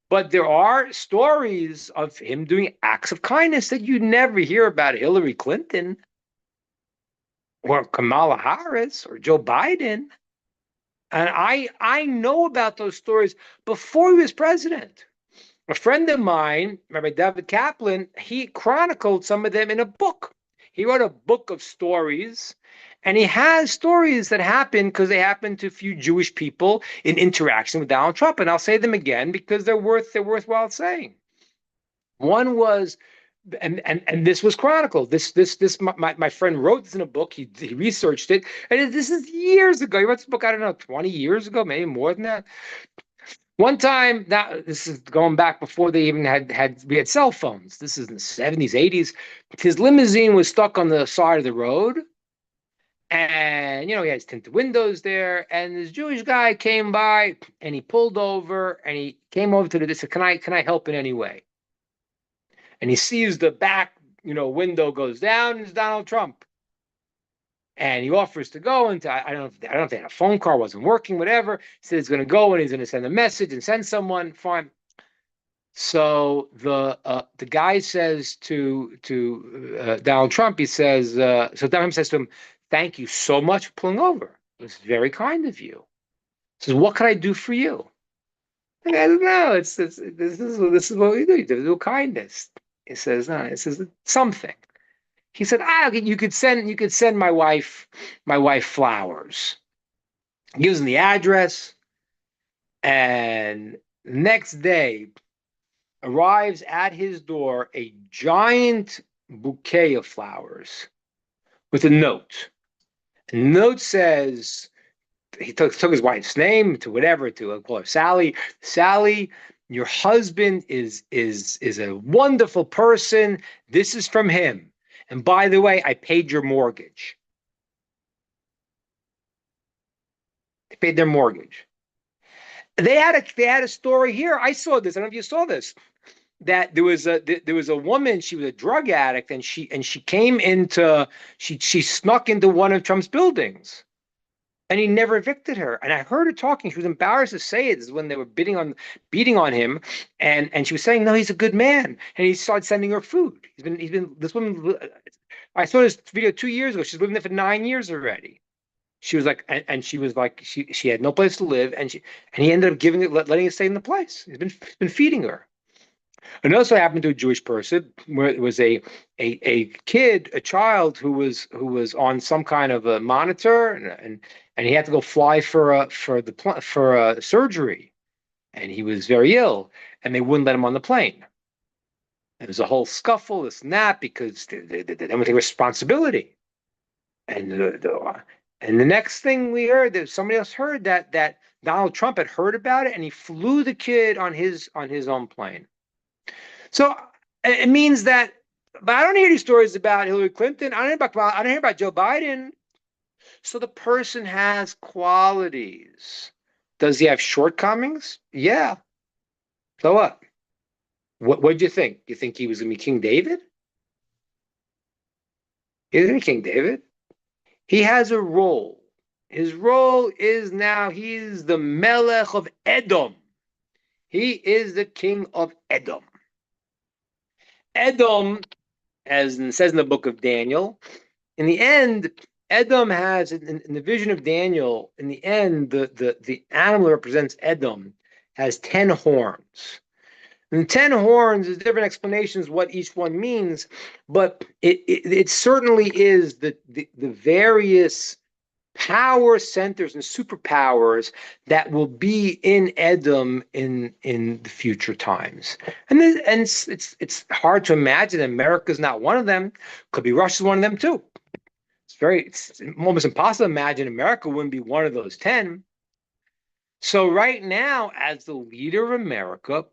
But there are stories of him doing acts of kindness that you never hear about Hillary Clinton or Kamala Harris or Joe Biden. And I know about those stories before he was president. A friend of mine, Rabbi David Kaplan, he chronicled some of them in a book. He wrote a book of stories, and he has stories that happen because they happen to a few Jewish people in interaction with Donald Trump. And I'll say them again because they're worthwhile saying. One was, and this was chronicled. My friend wrote this in a book. He researched it, and this is years ago. He wrote this book, I don't know, 20 years ago, maybe more than that. One time, this is going back before they even we had cell phones. This is in the 70s, 80s. His limousine was stuck on the side of the road. And, he has tinted windows there. And this Jewish guy came by and he pulled over and he came over to said, can I help in any way? And he sees the back, window goes down, and it's Donald Trump. And he offers to go into, I don't know if they had a phone call, wasn't working, whatever. He said he's going to go and he's going to send a message and send someone. Fine. So the guy says to Donald Trump, he says, so Donald Trump says to him, "Thank you so much for pulling over. It's very kind of you." He says, "What can I do for you?" I don't know. This is what we do. You do kindness. He says, "No." It says something. He said, you could send my wife flowers. He gives him the address, and next day arrives at his door a giant bouquet of flowers with a note. The note says, he took his wife's name to call her Sally. Sally, your husband is a wonderful person. This is from him. And by the way, I paid your mortgage. They paid their mortgage. They had a story here. I saw this. I don't know if you saw this. That there was a woman. She was a drug addict, and she snuck into one of Trump's buildings, and he never evicted her. And I heard her talking. She was embarrassed to say it. This is when they were beating on him, and she was saying, "No, he's a good man." And he started sending her food. He's been this woman. I saw this video 2 years ago. She's living there for 9 years already. She was like, and she was like, she had no place to live, and he ended up letting her stay in the place. He's been feeding her. And it also happened to a Jewish person where it was a child who was on some kind of a monitor, and he had to go fly for a surgery, and he was very ill, and they wouldn't let him on the plane. There was a whole scuffle, this and that, because they don't take responsibility, and And the next thing we heard, that somebody else heard that Donald Trump had heard about it, and he flew the kid on his own plane. So it means that, but I don't hear these stories about Hillary Clinton. I don't hear about Joe Biden. So the person has qualities. Does he have shortcomings? Yeah. So what? What'd you think? You think he was going to be King David? He isn't King David. He has a role. His role is now he's the Melech of Edom. He is the king of Edom. Edom, as it says in the book of Daniel, in the end, Edom has, in the vision of Daniel, in the end, the animal that represents Edom has 10 horns. And 10 horns, there's different explanations what each one means, but it certainly is the various power centers and superpowers that will be in Edom in the future times. And it's hard to imagine America's not one of them. Could be Russia's one of them too. It's almost impossible to imagine America wouldn't be one of those 10. So right now, as the leader of America,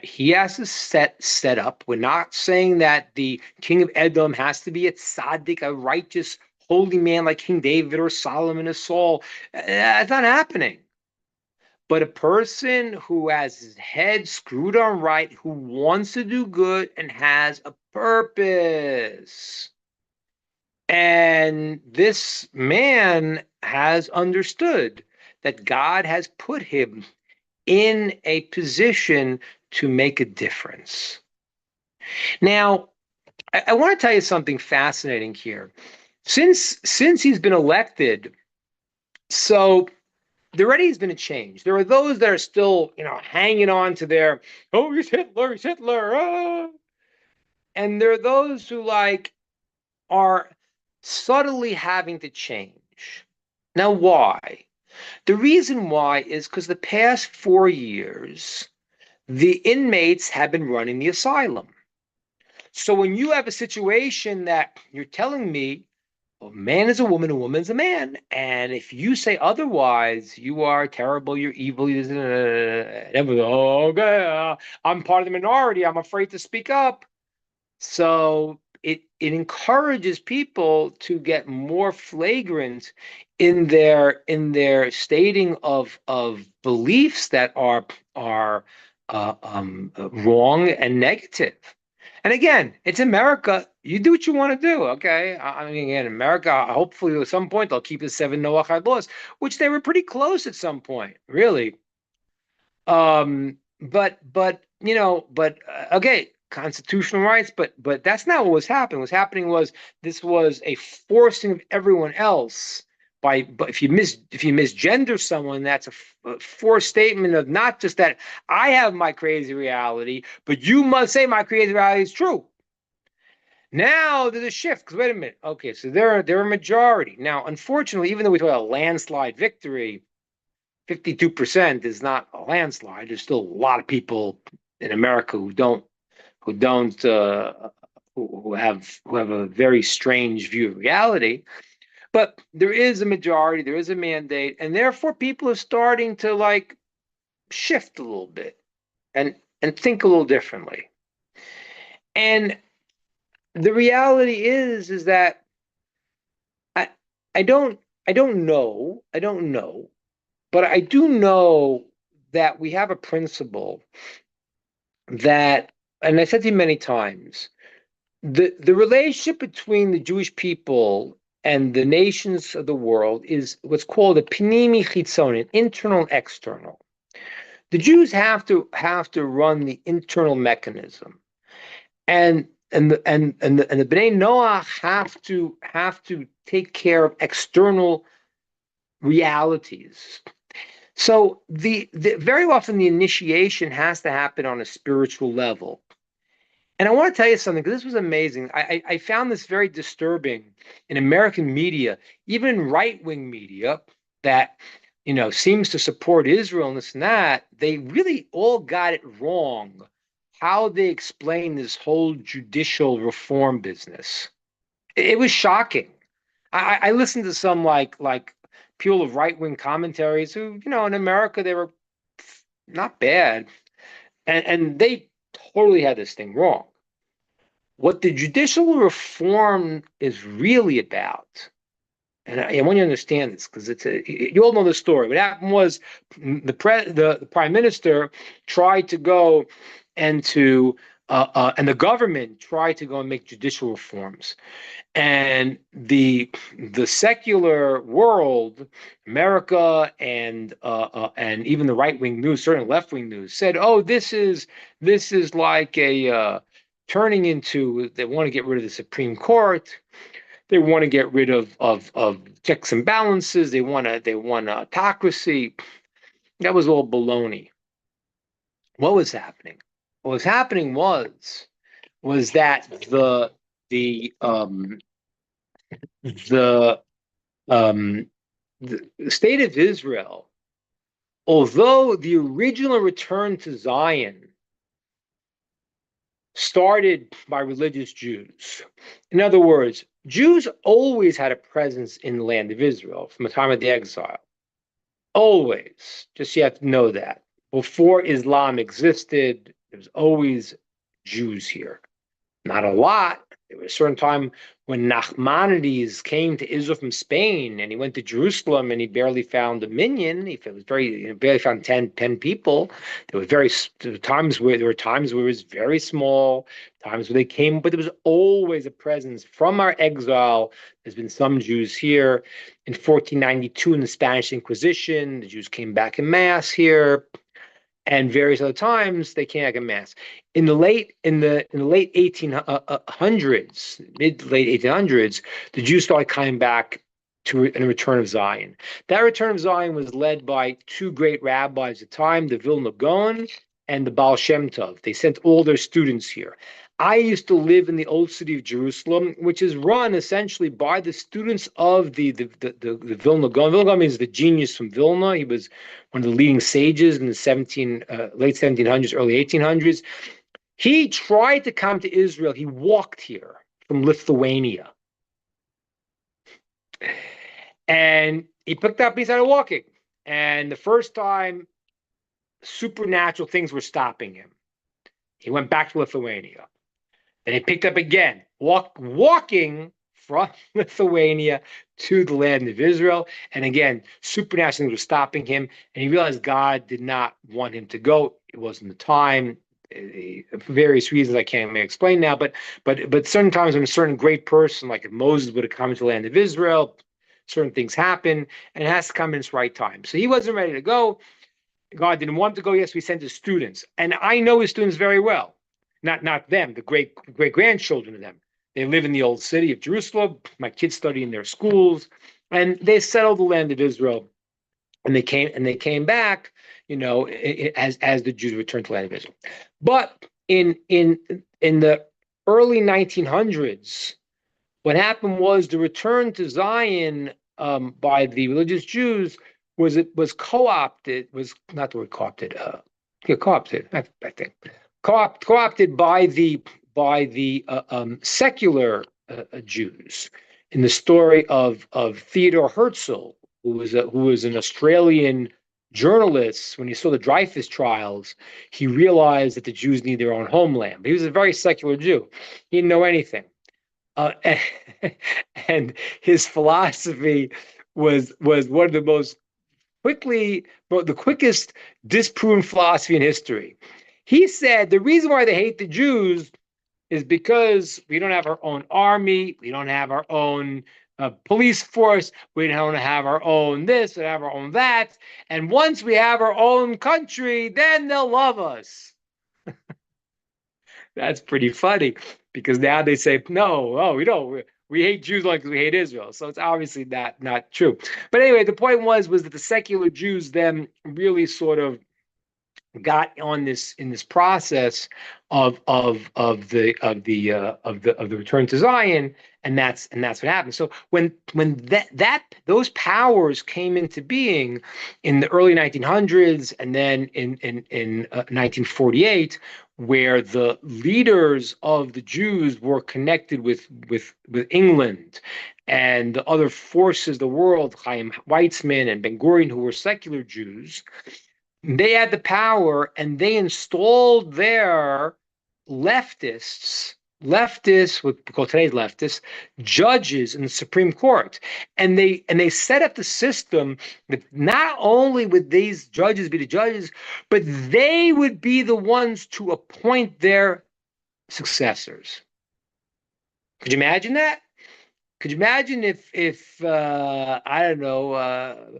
he has to set up. We're not saying that the king of Edom has to be a tzaddik, a righteous, holy man like King David or Solomon or Saul. That's not happening. But a person who has his head screwed on right, who wants to do good and has a purpose. And this man has understood that God has put him in a position to make a difference. Now, I want to tell you something fascinating here. Since he's been elected, so there already has been a change. There are those that are still, hanging on to their, oh, he's Hitler, ah. And there are those who are subtly having to change. Now, why? The reason why is because the past 4 years, the inmates have been running the asylum. So when you have a situation that you're telling me, a man is a woman is a man, and if you say otherwise, you are terrible, you're evil, okay, I'm part of the minority, I'm afraid to speak up. So it encourages people to get more flagrant in their stating of beliefs that are wrong and negative. And again, it's America. You do what you want to do, okay? I mean, again, America, hopefully at some point they'll keep the 7 Noahide laws, which they were pretty close at some point, really. But okay, constitutional rights, but that's not what was happening. What was happening was this was a forcing of everyone else but if you misgender someone, that's a forced statement of not just that I have my crazy reality, but you must say my crazy reality is true. Now there's a shift, because wait a minute. Okay, so they're a majority. Now, unfortunately, even though we talk about a landslide victory, 52% is not a landslide. There's still a lot of people in America who have a very strange view of reality. But there is a majority, there is a mandate, and therefore people are starting to shift a little bit and think a little differently. And the reality is that I don't know, but I do know that we have a principle that, and I said to you many times, the relationship between the Jewish people and the nations of the world is what's called a pnimi chitzoni, an internal and external. The Jews have to run the internal mechanism, and the Bnei Noach have to take care of external realities. So the very often the initiation has to happen on a spiritual level. And I want to tell you something, because this was amazing. I found this very disturbing in American media, even right-wing media that, seems to support Israel and this and that. They really all got it wrong, how they explain this whole judicial reform business. It was shocking. I listened to some like people of right-wing commentaries who, in America they were not bad, and they totally had this thing wrong. What the judicial reform is really about, and I want you to understand this because you all know the story. What happened was the prime minister tried to go and the government tried to go and make judicial reforms. And the secular world, America, and even the right wing news, certainly left wing news, said, "Oh, this is like a turning into. They want to get rid of the Supreme Court. They want to get rid of checks and balances. They want autocracy." That was all baloney. What was happening? What was happening was that the um, the state of Israel, although the original return to Zion started by religious Jews. In other words, Jews always had a presence in the land of Israel from the time of the exile. Always. Just you have to know that. Before Islam existed, there was always Jews here. Not a lot. There was a certain time when Nachmanides came to Israel from Spain, and he went to Jerusalem, and he barely found a minyan. He was barely found 10 people. There were times where it was very small, times where they came, but there was always a presence from our exile. There's been some Jews here. In 1492, in the Spanish Inquisition, the Jews came back en masse here, and various other times they came back en masse. In the late 1800s, mid to late 1800s, the Jews started coming back to a return of Zion. That return of Zion was led by two great rabbis at the time, the Vilna Gaon and the Baal Shem Tov. They sent all their students here. I used to live in the old city of Jerusalem, which is run essentially by the students of the Vilna Gaon. Vilna Gaon means the genius from Vilna. He was one of the leading sages in the late 1700s, early 1800s. He tried to come to Israel. He walked here from Lithuania. And he picked up, he started walking. And the first time, supernatural things were stopping him. He went back to Lithuania. Then he picked up again, walking from Lithuania to the land of Israel. And again, supernatural things were stopping him. And he realized God did not want him to go. It wasn't the time. For various reasons I can't even explain now, but certain times when a certain great person, like if Moses would have come to the land of Israel, certain things happen, and it has to come in its right time. So he wasn't ready to go. God didn't want him to go. Yes, we sent his students, and I know his students very well. Not them, the great grandchildren of them. They live in the old city of Jerusalem. My kids study in their schools, and they settled the land of Israel. And they came back, as the Jews returned to the land of Israel. But in the early 1900s, what happened was the return to Zion by the religious Jews was co-opted. Was not the word co-opted. Co-opted. I think co-opted by the secular Jews. In the story of Theodore Herzl, who was an Australian journalist, when he saw the Dreyfus trials, he realized that the Jews need their own homeland. But he was a very secular Jew. He didn't know anything. And his philosophy was one of the quickest disproven philosophy in history. He said the reason why they hate the Jews is because we don't have our own army, we don't have our own police force, we don't have our own this, we don't have our own that, and once we have our own country, then they'll love us. That's pretty funny, because now they say, no, we don't. We hate Jews like we hate Israel. So it's obviously not true. But anyway, the point was that the secular Jews then really sort of got on this in this process of the return to Zion, and that's what happened. So when those powers came into being in the early 1900s, and then in 1948, where the leaders of the Jews were connected with England and the other forces of the world, Chaim Weizmann and Ben Gurion, who were secular Jews, they had the power, and they installed their what we call today's leftists, judges in the Supreme Court. And they set up the system that not only would these judges be the judges, but they would be the ones to appoint their successors. Could you imagine that? Could you imagine if I don't know,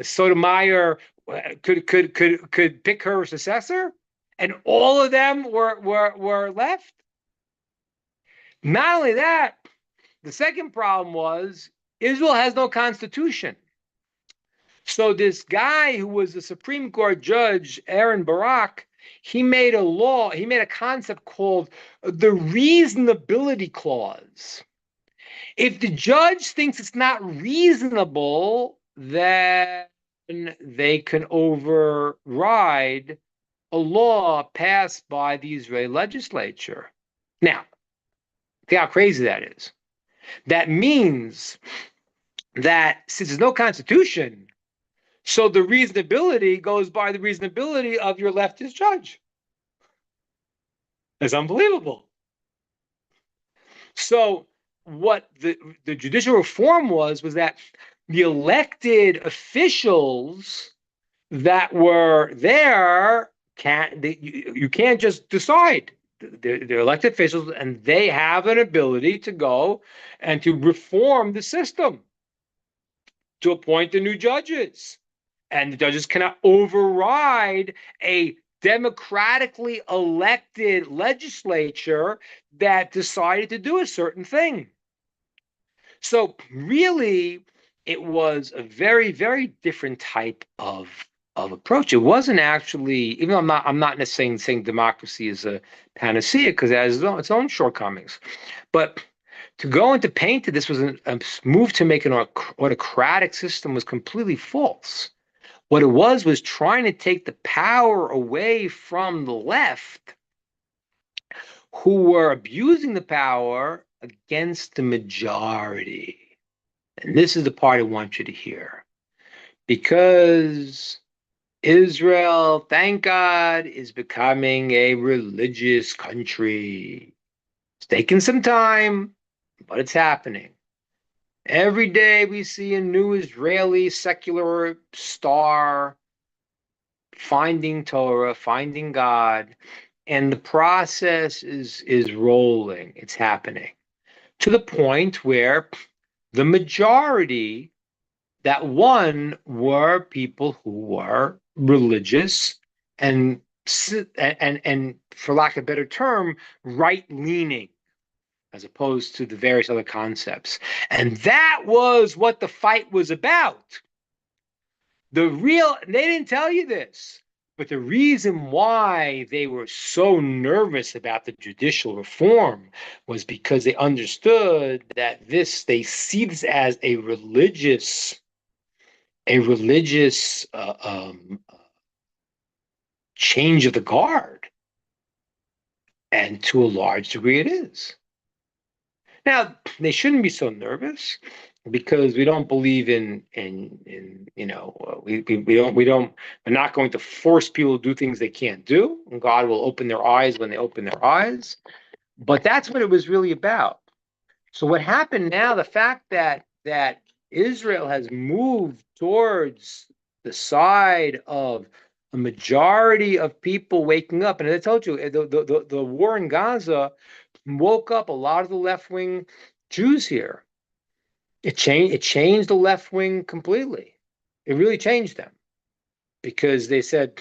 Sotomayor could pick her successor, and all of them were left? Not only that, the second problem was Israel has no constitution. So this guy who was the Supreme Court judge, Aaron Barak, he made a concept called the reasonability clause. If the judge thinks it's not reasonable, then they can override a law passed by the Israeli legislature. Now, think how crazy that is. That means that since there's no constitution, so the reasonability goes by the reasonability of your leftist judge. That's unbelievable. So what the judicial reform was that the elected officials that were there you can't just decide. They're elected officials, and they have an ability to go and to reform the system, to appoint the new judges. And the judges cannot override a democratically elected legislature that decided to do a certain thing. So really, it was a very, very different type of approach. It wasn't actually, even though I'm not necessarily saying democracy is a panacea, because it has its own shortcomings, but to go into paint this was a move to make an autocratic system was completely false. What it was trying to take the power away from the left, who were abusing the power against the majority. And this is the part I want you to hear. Because Israel, thank God, is becoming a religious country. It's taking some time, but it's happening. Every day we see a new Israeli secular star finding Torah, finding God, and the process is rolling. It's happening to the point where the majority that won were people who were religious and for lack of a better term, right-leaning, as opposed to the various other concepts. And that was what the fight was about. They didn't tell you this, but the reason why they were so nervous about the judicial reform was because they understood that they see this as a religious change of the guard. And to a large degree it is. Now, they shouldn't be so nervous, because we don't believe we're not going to force people to do things they can't do, and God will open their eyes when they open their eyes. But that's what it was really about. So what happened now, the fact that Israel has moved towards the side of a majority of people waking up, and as I told you, the war in Gaza woke up a lot of the left-wing Jews here. It changed the left wing completely. It really changed them, because they said,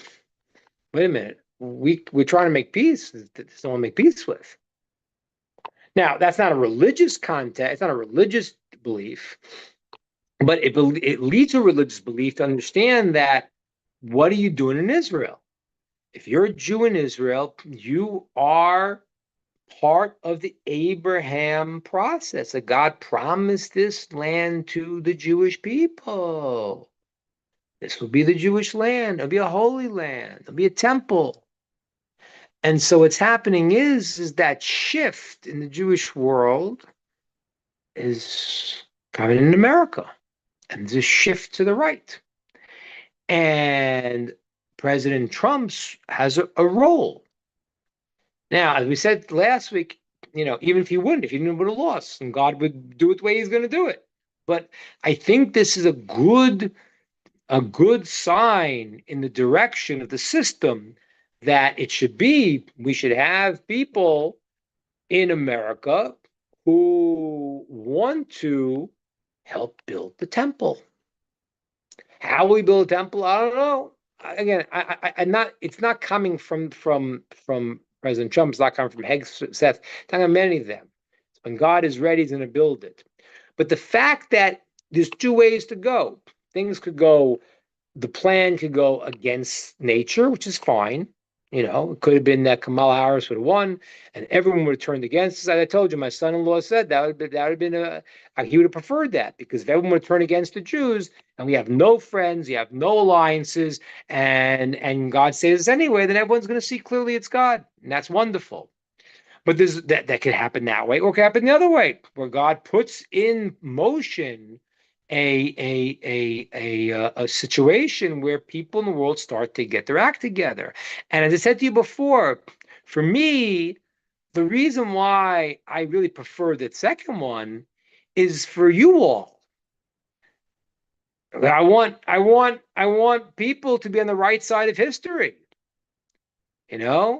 wait a minute, we're trying to make peace. There's no one to make peace with. Now, that's not a religious context. It's not a religious belief, but it leads to a religious belief to understand that what are you doing in Israel? If you're a Jew in Israel, you are part of the Abraham process, that God promised this land to the Jewish people. This will be the Jewish land. It'll be a holy land. It'll be a temple. And so what's happening is that shift in the Jewish world is coming in America. And there's a shift to the right. And President Trump has a role. Now, as we said last week, even if he wouldn't, if he would have lost, and God would do it the way he's going to do it. But I think this is a good sign in the direction of the system that it should be. We should have people in America who want to help build the temple. How we build a temple, I don't know. Again, I'm not. It's not coming from President Trump. It's not coming from Seth. It's not coming from many of them. When God is ready, He's going to build it. But the fact that there's two ways to go. Things could go. The plan could go against nature, which is fine. It could have been that Kamala Harris would have won, and everyone would have turned against us. As I told you, my son-in-law said that would have been he would have preferred that, because if everyone would have turned against the Jews, and we have no friends, we have no alliances, and God saves us anyway, then everyone's going to see clearly it's God, and that's wonderful. But that could happen that way, or it could happen the other way, where God puts in motion a situation where people in the world start to get their act together. And as I said to you before, for me, the reason why I really prefer that second one is for you all. I want people to be on the right side of history. I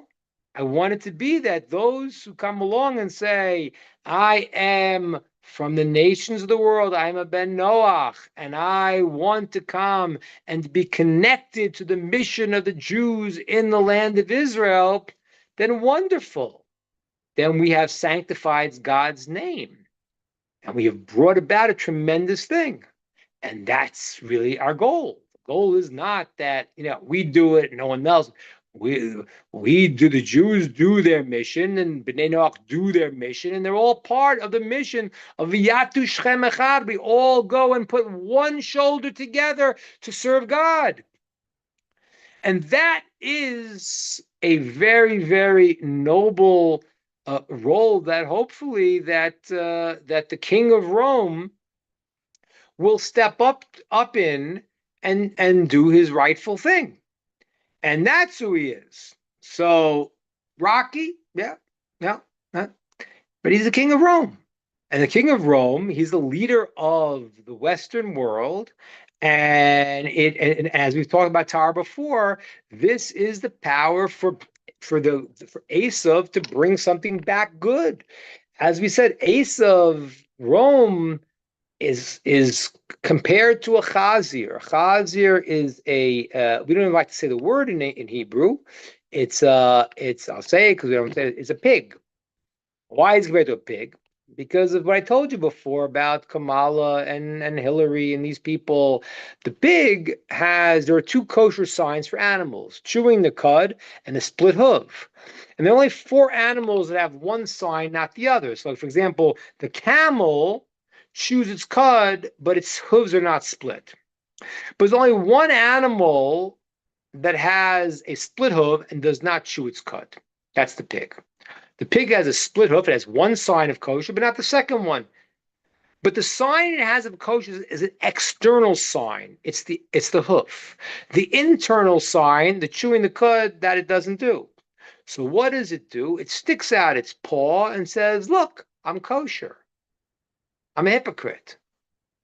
want it to be that those who come along and say, I am from the nations of the world, I'm a Ben Noach, and I want to come and be connected to the mission of the Jews in the land of Israel, then wonderful. Then we have sanctified God's name, and we have brought about a tremendous thing. And that's really our goal. The goal is not that, we do it, no one else. We do, the Jews do their mission, and Bnei Noach do their mission, and they're all part of the mission of V'yatu Shechem Echad. We all go and put one shoulder together to serve God. And that is a very, very noble role that hopefully that the King of Rome will step up in and do his rightful thing. And that's who he is. So Rocky, but he's the King of Rome. And the King of Rome, he's the leader of the Western world. And as we've talked about Tara before, this is the power for Esav to bring something back good. As we said, Esav, Rome is compared to a chazir. A chazir is we don't even like to say the word in Hebrew. It's I'll say it because we don't say it. It's a pig. Why is it compared to a pig? Because of what I told you before about Kamala and Hillary and these people. The pig there are two kosher signs for animals: chewing the cud and the split hoof. And there are only 4 animals that have one sign, not the other. So, for example, the camel chews its cud, but its hooves are not split. But there's only one animal that has a split hoof and does not chew its cud. That's the pig. The pig has a split hoof. It has one sign of kosher, but not the second one. But the sign it has of kosher is an external sign. It's the hoof. The internal sign, the chewing the cud, that it doesn't do. So what does it do? It sticks out its paw and says, look, I'm kosher. I'm a hypocrite.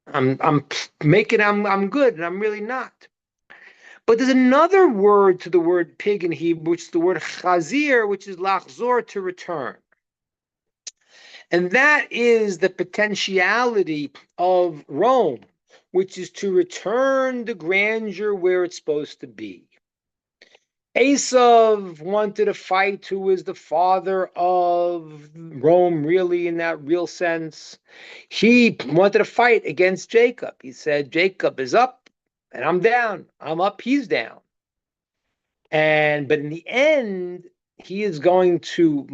I'm good, and I'm really not. But there's another word to the word pig in Hebrew, which is the word chazir, which is lachzor, to return. And that is the potentiality of Rome, which is to return the grandeur where it's supposed to be. Esav wanted to fight who was the father of Rome, really, in that real sense. He wanted to fight against Jacob. He said, Jacob is up and I'm down. I'm up, he's down. But in the end, he is going to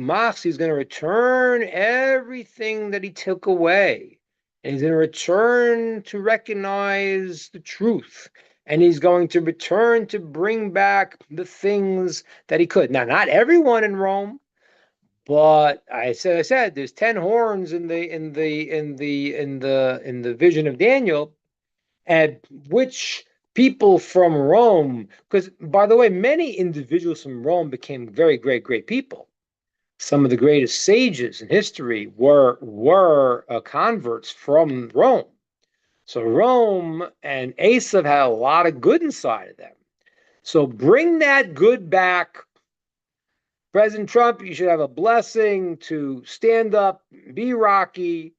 he's going to return everything that he took away. And he's going to return to recognize the truth. And he's going to return to bring back the things that he could. Now, not everyone in Rome, but I said there's 10 horns in the vision of Daniel, and which people from Rome, because by the way, many individuals from Rome became very great people. Some of the greatest sages in history were converts from Rome. So Rome and Asaph had a lot of good inside of them. So bring that good back. President Trump, you should have a blessing to stand up, be Rocky,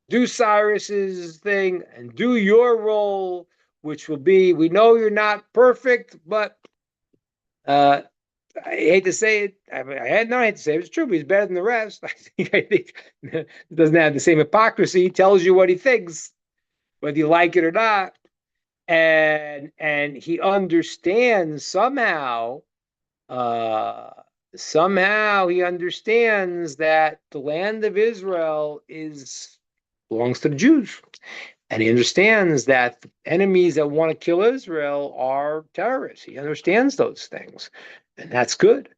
do Cyrus's thing, and do your role, which will be, we know you're not perfect, but I hate to say it. I hate to say it. It's true, but he's better than the rest. I think he doesn't have the same hypocrisy. He tells you what he thinks, whether you like it or not. And he understands somehow he understands that the land of Israel belongs to the Jews. And he understands that the enemies that want to kill Israel are terrorists. He understands those things, and that's good.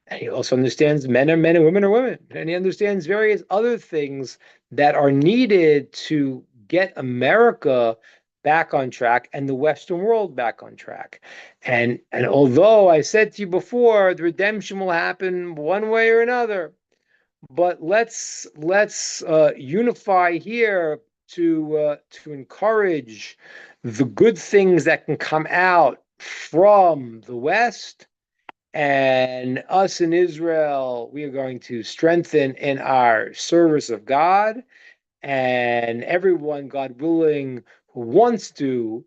And he also understands men are men and women are women. And he understands various other things that are needed to get America back on track and the Western world back on track. And although I said to you before, the redemption will happen one way or another, but let's unify here to encourage the good things that can come out from the West. And us in Israel, we are going to strengthen in our service of God, and everyone, God willing, who wants to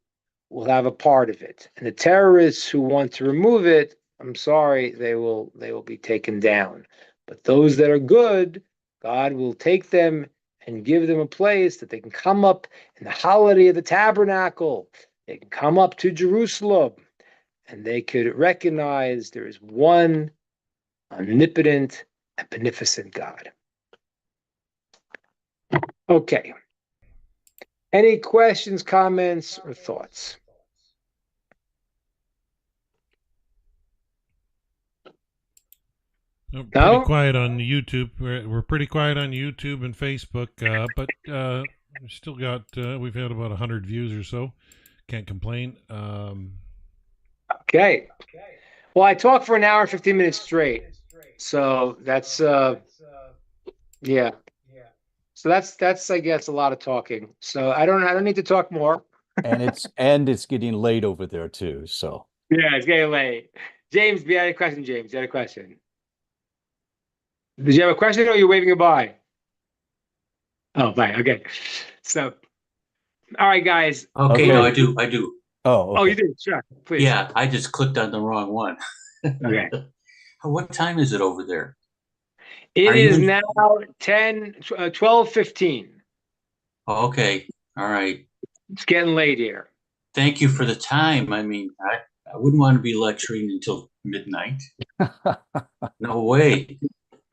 will have a part of it. And the terrorists who want to remove it, I'm sorry, they will be taken down. But those that are good, God will take them and give them a place that they can come up in the holiday of the tabernacle. They can come up to Jerusalem, and they could recognize there is one omnipotent and beneficent God. Okay. Any questions, comments, or thoughts? Pretty quiet on YouTube. We're pretty quiet on YouTube and Facebook, but we've still got, we've had about 100 views or so. Can't complain. Okay. Well, I talked for an hour and 15 minutes straight. So that's, yeah. So that's I guess a lot of talking. So I don't need to talk more. And it's getting late over there too. So yeah, it's getting late. James, you had a question, James? You had a question? Did you have a question or are you waving goodbye? Oh, bye. Okay. So, all right, guys. Okay, no, I do. Oh, okay. Oh, you do? Sure, please. Yeah, I just clicked on the wrong one. Okay. What time is it over there? It is now 12:15. Oh, okay. All right. It's getting late here. Thank you for the time. I mean, I wouldn't want to be lecturing until midnight. No way.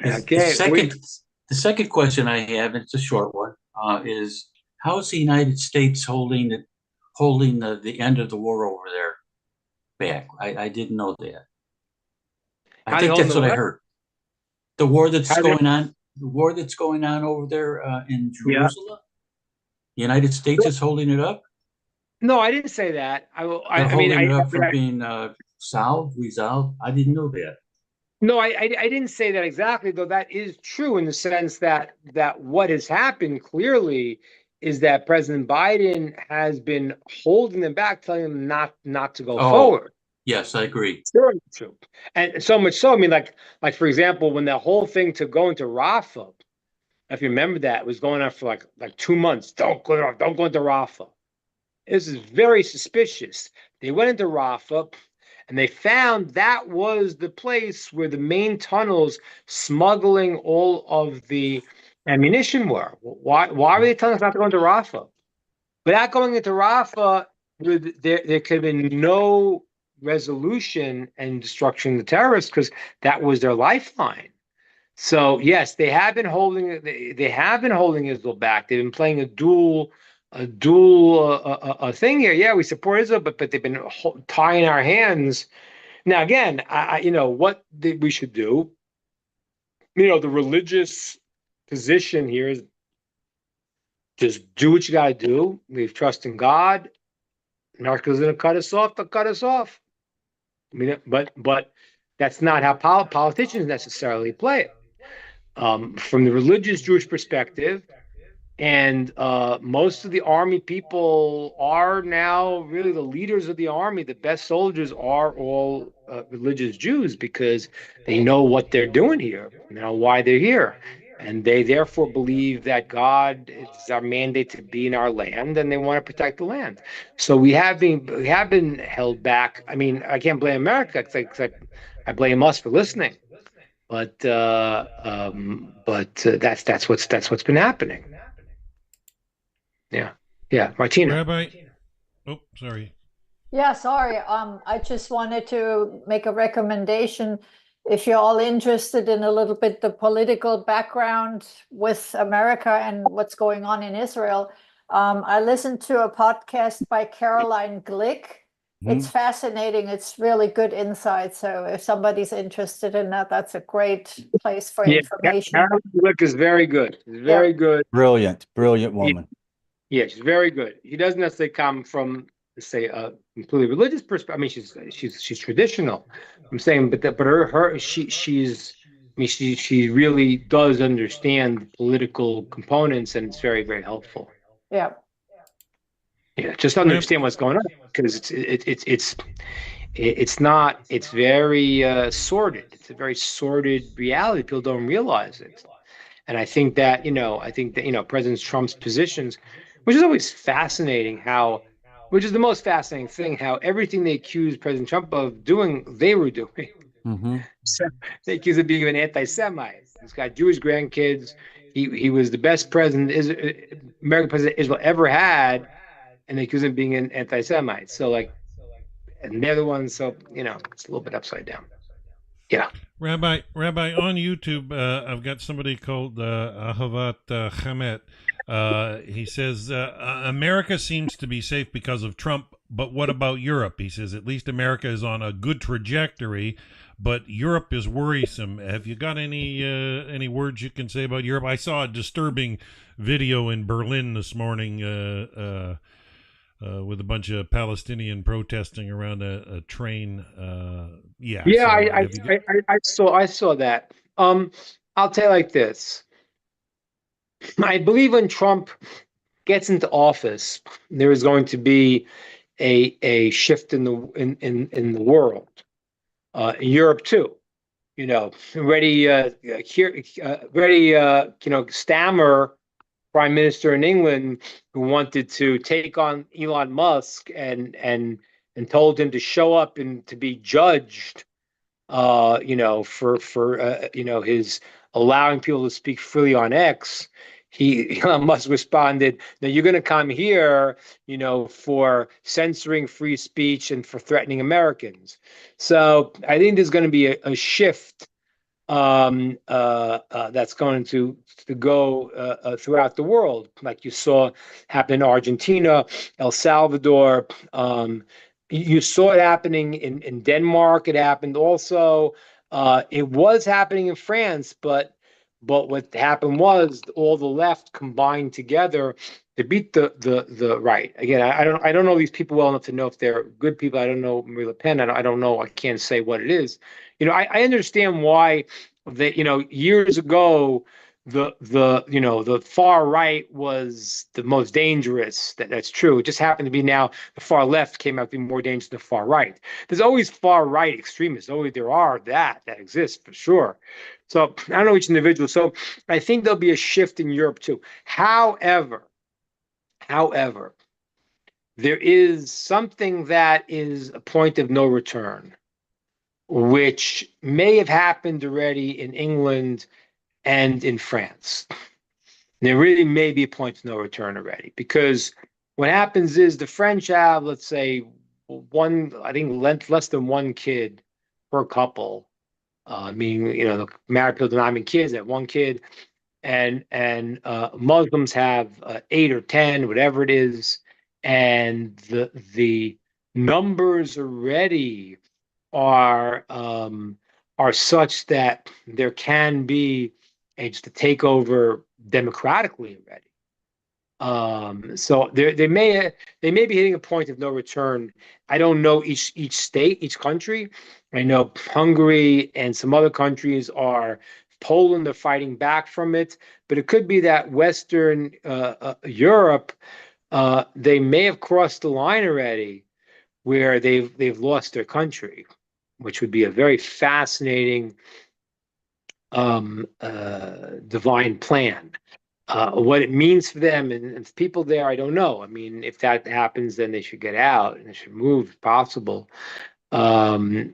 Okay. The second question I have, and it's a short one, is how is the United States holding the end of the war over there back? I didn't know that. I think that's what I heard. The war that's going on over there in Jerusalem. The United States is holding it up. No, I didn't say that. Holding it up from being resolved. I didn't know that. No, I didn't say that exactly, though that is true in the sense that what has happened clearly is that President Biden has been holding them back, telling them not to go forward. Yes, I agree. True. And so much so, I mean, like for example, when the whole thing to go into Rafah, if you remember that, it was going on for like 2 months. Don't go into Rafah. This is very suspicious. They went into Rafah, and they found that was the place where the main tunnels smuggling all of the ammunition were. Why were they telling us not to go into Rafah? Without going into Rafah, there could have been no resolution and destruction of the terrorists because that was their lifeline. So yes, they have been holding Israel back. They've been playing a thing here. Yeah, we support Israel, but they've been tying our hands. Now again, what we should do. The religious position here is just do what you got to do. We have trust in God. America's going to cut us off. They'll cut us off. I mean, but that's not how politicians necessarily play it. From the religious Jewish perspective, and most of the army people are now really the leaders of the army. The best soldiers are all religious Jews because they know what they're doing here, why they're here. And they therefore believe that God is our mandate to be in our land, and they want to protect the land. So we have been held back. I mean, I can't blame America because I blame us for listening. But that's what's been happening. Yeah, Martina. Rabbi, oh, sorry. Yeah, sorry. I just wanted to make a recommendation. If you're all interested in a little bit the political background with America and what's going on in Israel, I listened to a podcast by Caroline Glick. It's fascinating. It's really good insight. So if somebody's interested in that, that's a great place for information. Caroline Glick is very good. Very good. Brilliant woman. Yeah, she's very good. She doesn't necessarily come from, say, a completely religious perspective. I mean, she's traditional. I'm saying, she really does understand political components, and it's very, very helpful. Yeah. Yeah, just understand what's going on because it's very sordid. It's a very sordid reality. People don't realize it, and I think that President Trump's positions, which is always fascinating, which is the most fascinating thing, how everything they accused President Trump of doing, they were doing. Mm-hmm. So they accused him of being an anti-Semite. He's got Jewish grandkids. He was the best American president Israel ever had. And they accuse him of being an anti-Semite. So and they're the ones. So it's a little bit upside down. Yeah. Rabbi, on YouTube, I've got somebody called Ahavat Hamet. He says America seems to be safe because of Trump, but what about Europe? He says at least America is on a good trajectory, but Europe is worrisome. Have you got any words you can say about Europe? I saw a disturbing video in Berlin this morning. With a bunch of Palestinian protesting around a train. I saw that. I'll tell you like this. I believe when Trump gets into office, there is going to be a shift in the world, in Europe too. Stammer, Prime Minister in England, who wanted to take on Elon Musk and told him to show up and to be judged, for his allowing people to speak freely on X. Elon Musk responded, "Now you're going to come here, for censoring free speech and for threatening Americans." So I think there's going to be a shift that's going to go throughout the world, like you saw happen in Argentina, El Salvador. You saw it happening in Denmark. It happened also. It was happening in France, but what happened was all the left combined together to beat the right. Again, I don't know these people well enough to know if they're good people. I don't know Marie Le Pen. I don't know. I can't say what it is. I understand why years ago the far right was the most dangerous. That's true. It just happened to be now the far left came out to be more dangerous than the far right. There's always far right extremists. There are that exists for sure. So I don't know each individual. So I think there'll be a shift in Europe too. However, there is something that is a point of no return, which may have happened already in England and in France. There really may be a point of no return already, because what happens is the French have, let's say, I think less than one kid per couple. Meaning, the married people do not having kids, they have one kid, and Muslims have 8 or 10, whatever it is, and the numbers already are such that there can be just a takeover democratically already. So they may be hitting a point of no return. I don't know each state, each country. I know Hungary and some other countries are. Poland are fighting back from it, but it could be that Western Europe, they may have crossed the line already, where they've lost their country, which would be a very fascinating divine plan. What it means for them and people there, I don't know. I mean, if that happens, then they should get out and they should move if possible. But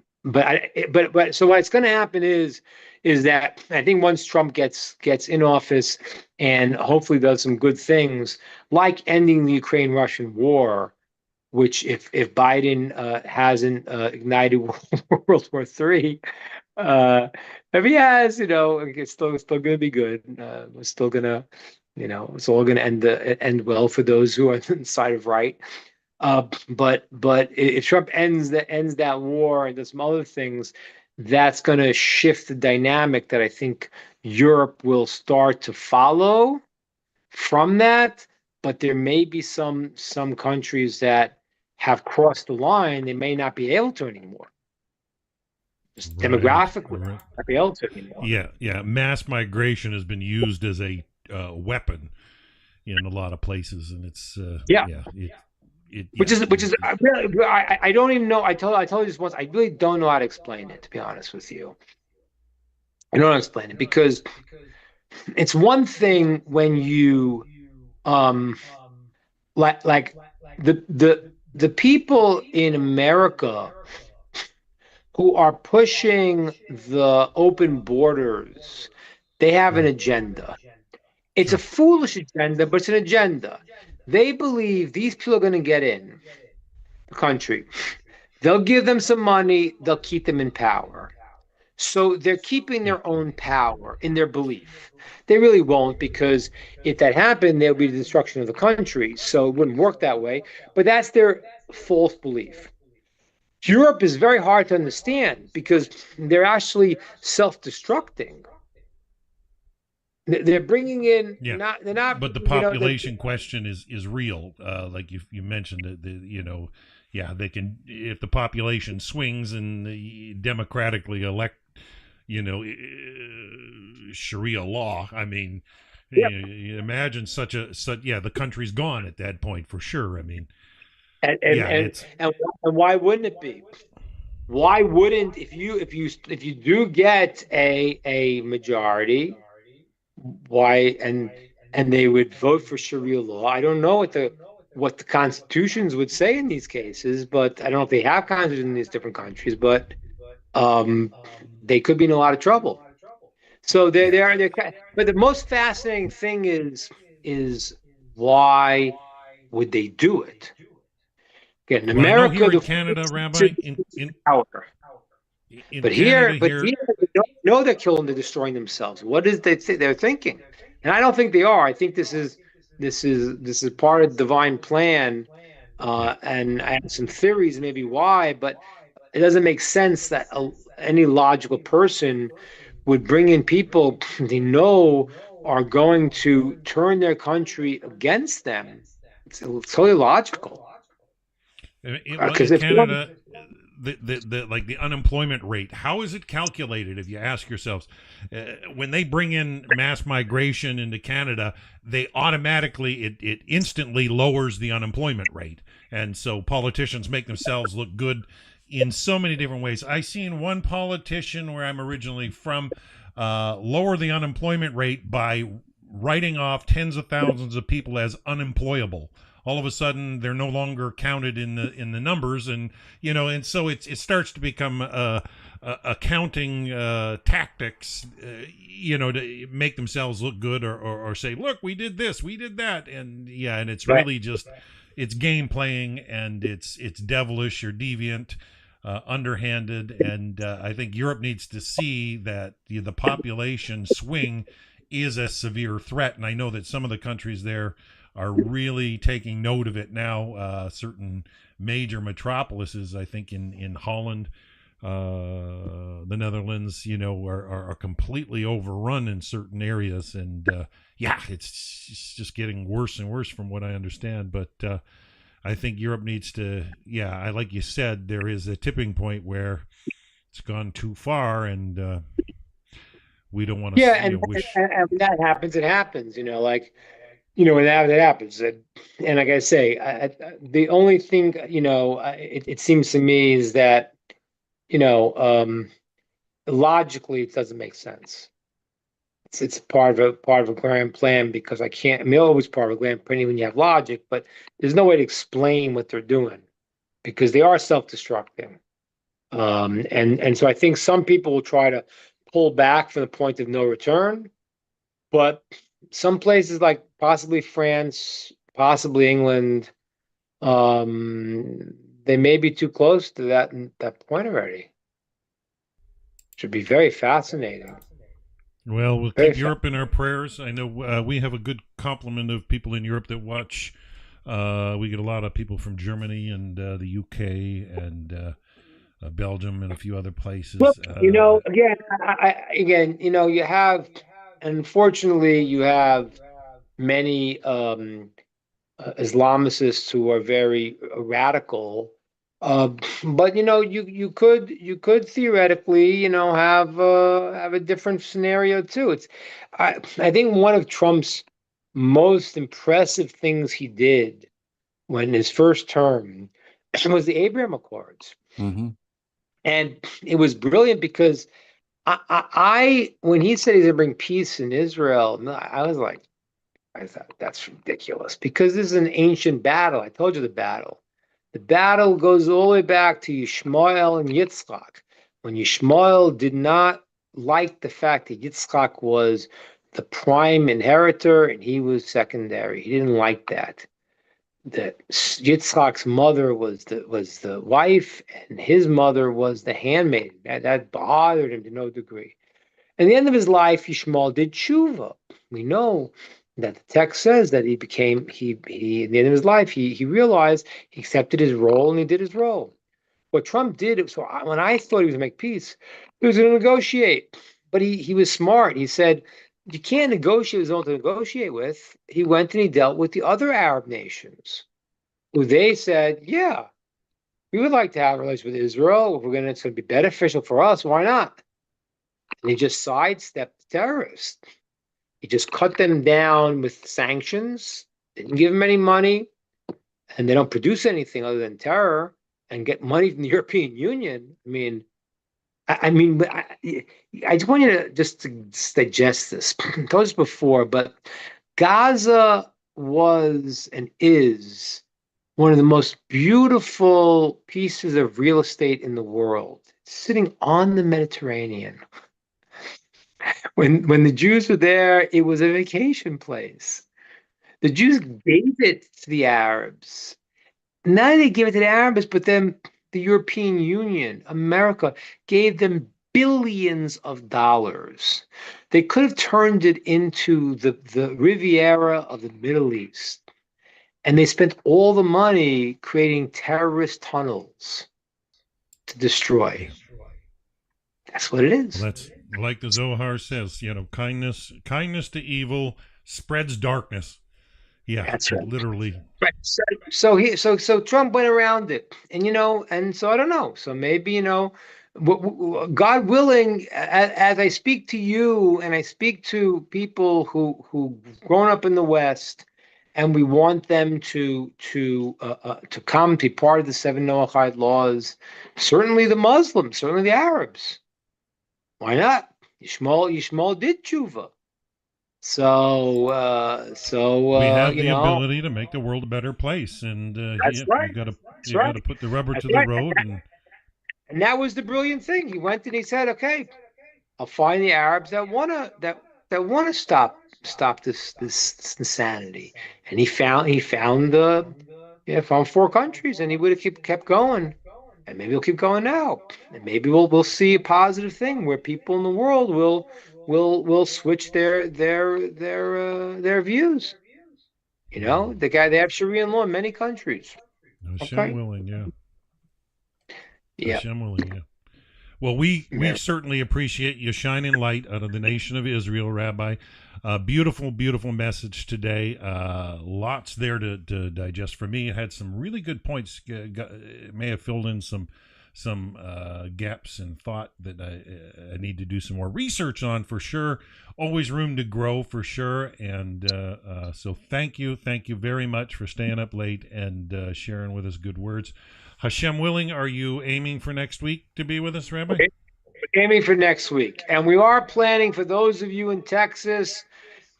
so what's going to happen is that I think once Trump gets in office and hopefully does some good things, like ending the Ukraine-Russian war, which if Biden hasn't ignited World War III, if he has, it's still going to be good. We're still gonna, it's all going to end well for those who are on the side of right. But if Trump ends that war and does some other things, that's going to shift the dynamic that I think Europe will start to follow from that. But there may be some countries that have crossed the line; they may not be able to anymore. Just demographically, not be able to anymore. Yeah. Mass migration has been used as a weapon in a lot of places, and it's which is I don't even know. I told you this once. I really don't know how to explain it, to be honest with you. I don't know how to explain it because it's one thing when you like the people in America who are pushing the open borders, they have an agenda. It's a foolish agenda, but it's an agenda. They believe these people are going to get in the country. They'll give them some money. They'll keep them in power. So they're keeping their own power in their belief. They really won't, because if that happened, there would be the destruction of the country. So it wouldn't work that way. But that's their false belief. Europe is very hard to understand because they're actually self-destructing. They're bringing in, they're not. But the population question is real. Like you mentioned, they can, if the population swings and democratically elect, Sharia law. I mean, you imagine the country's gone at that point for sure. I mean, and why wouldn't it be? Why wouldn't if you do get a majority? Why and they would vote for Sharia law? I don't know what the constitutions would say in these cases, but I don't know if they have constitutions in these different countries. But they could be in a lot of trouble. So they're but the most fascinating thing is why would they do it? Again, in America, here in Canada, Rabbi, power. But here, they don't know they're killing, they're destroying themselves. What is they're thinking? And I don't think they are. I think this is part of the divine plan. And I have some theories maybe why, but it doesn't make sense that any logical person would bring in people they know are going to turn their country against them. It's totally logical. Because in Canada, the unemployment rate, how is it calculated? If you ask yourselves, when they bring in mass migration into Canada, they automatically it instantly lowers the unemployment rate, and so politicians make themselves look good in so many different ways. I seen one politician where I'm originally from lower the unemployment rate by writing off tens of thousands of people as unemployable. All of a sudden, they're no longer counted in the numbers, and and so it starts to become accounting tactics, to make themselves look good or say, look, we did this, we did that, and it's really just it's game playing, and it's devilish or deviant, underhanded, and I think Europe needs to see that the population swing is a severe threat. And I know that some of the countries there are really taking note of it now. Certain major metropolises, I think in Holland, the Netherlands, are completely overrun in certain areas, and it's just getting worse and worse from what I understand. But I think Europe needs to, like you said, there is a tipping point where it's gone too far, and we don't want to. Yeah, and when that happens, it happens. When that happens, and like I say, the only thing it seems to me is that logically it doesn't make sense. It's part of a grand plan, because I can't. I mean, always part of a grand plan when you have logic, but there's no way to explain what they're doing, because they are self-destructing. And so I think some people will try to pull back from the point of no return, but some places like possibly France, possibly England, they may be too close to that point already. Should be very fascinating. Well, we'll keep Europe in our prayers. I know we have a good complement of people in Europe that watch. We get a lot of people from Germany and the UK and Belgium and a few other places. Look, again, you have, unfortunately, you have many Islamicists who are very radical. But you could theoretically have a different scenario too. I think one of Trump's most impressive things he did when his first term was the Abraham Accords. Mm-hmm. And it was brilliant, because I when he said he's going to bring peace in Israel, I thought that's ridiculous, because this is an ancient battle. I told you the battle. The battle goes all the way back to Yishmael and Yitzchak, when Yishmael did not like the fact that Yitzchak was the prime inheritor and he was secondary. He didn't like that. That Yitzchak's mother was the wife, and his mother was the handmaid. That bothered him to no degree. At the end of his life, Yishmael did tshuva. We know that the text says that he at the end of his life, he realized, he accepted his role, and he did his role. What Trump did, so when I thought he was going to make peace, he was going to negotiate. But he was smart. He said, you can't negotiate with someone to negotiate with. He went and he dealt with the other Arab nations, who they said, yeah, we would like to have a relationship with Israel. If it's going to be beneficial for us, why not? And he just sidestepped the terrorists. He just cut them down with sanctions, didn't give them any money, and they don't produce anything other than terror and get money from the European Union. I just want you to just digest this. I told this before, but Gaza was and is one of the most beautiful pieces of real estate in the world. It's sitting on the Mediterranean. When the Jews were there, it was a vacation place. The Jews gave it to the Arabs. Not only they gave it to the Arabs, but then the European Union, America, gave them billions of dollars. They could have turned it into the Riviera of the Middle East. And they spent all the money creating terrorist tunnels to destroy. That's what it is. Well, that's like the Zohar says, kindness to evil spreads darkness. Yeah, that's right. Literally. Right. So Trump went around it, and and so I don't know. So maybe God willing, as I speak to you and I speak to people who grown up in the West, and we want them to come to be part of the 7 Noahide laws. Certainly the Muslims, certainly the Arabs. Why not? Yishmael did tshuva. So we have the ability to make the world a better place, and that's right. You got to put the rubber to the road, and that was the brilliant thing. He went and he said, "Okay, I'll find the Arabs that wanna stop this insanity." And he found the Yeah, from 4 countries, and he would have kept going, and maybe he'll keep going now, and maybe we'll see a positive thing where people in the world will switch their views. You know, they have Sharia law in many countries. Hashem Okay, willing, yeah. yeah, Hashem willing, yeah. Well, we yeah. certainly appreciate you shining light out of the nation of Israel, Rabbi. Beautiful, beautiful message today. Lots there to digest for me. It had some really good points. It may have filled in some gaps in thought that I need to do some more research on for sure. Always room to grow for sure. And so thank you very much for staying up late and sharing with us good words. Hashem willing, are you aiming for next week to be with us, Rabbi? Okay. Aiming for next week, and we are planning for those of you in Texas.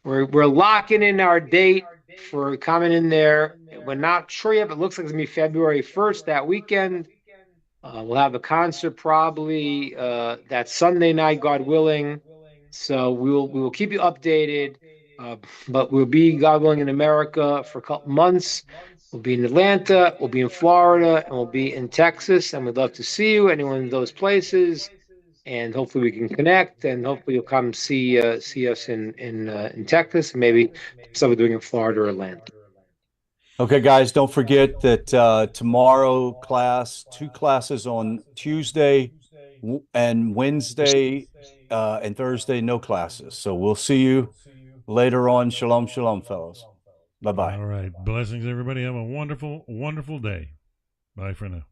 We're locking in our date for coming in there. We're not sure yet, but it looks like it's gonna be February 1st that weekend. We'll have a concert probably that Sunday night, God willing. So we will keep you updated. But we'll be, God willing, in America for a couple months. We'll be in Atlanta, we'll be in Florida, and we'll be in Texas. And we'd love to see you, anyone in those places. And hopefully we can connect, and hopefully you'll come see us in Texas, and maybe some we're doing in Florida or Atlanta. Okay, guys, don't forget that tomorrow two classes on Tuesday and Wednesday and Thursday, no classes. So we'll see you later on. Shalom, shalom, fellas. Bye-bye. All right. Blessings, everybody. Have a wonderful, wonderful day. Bye for now.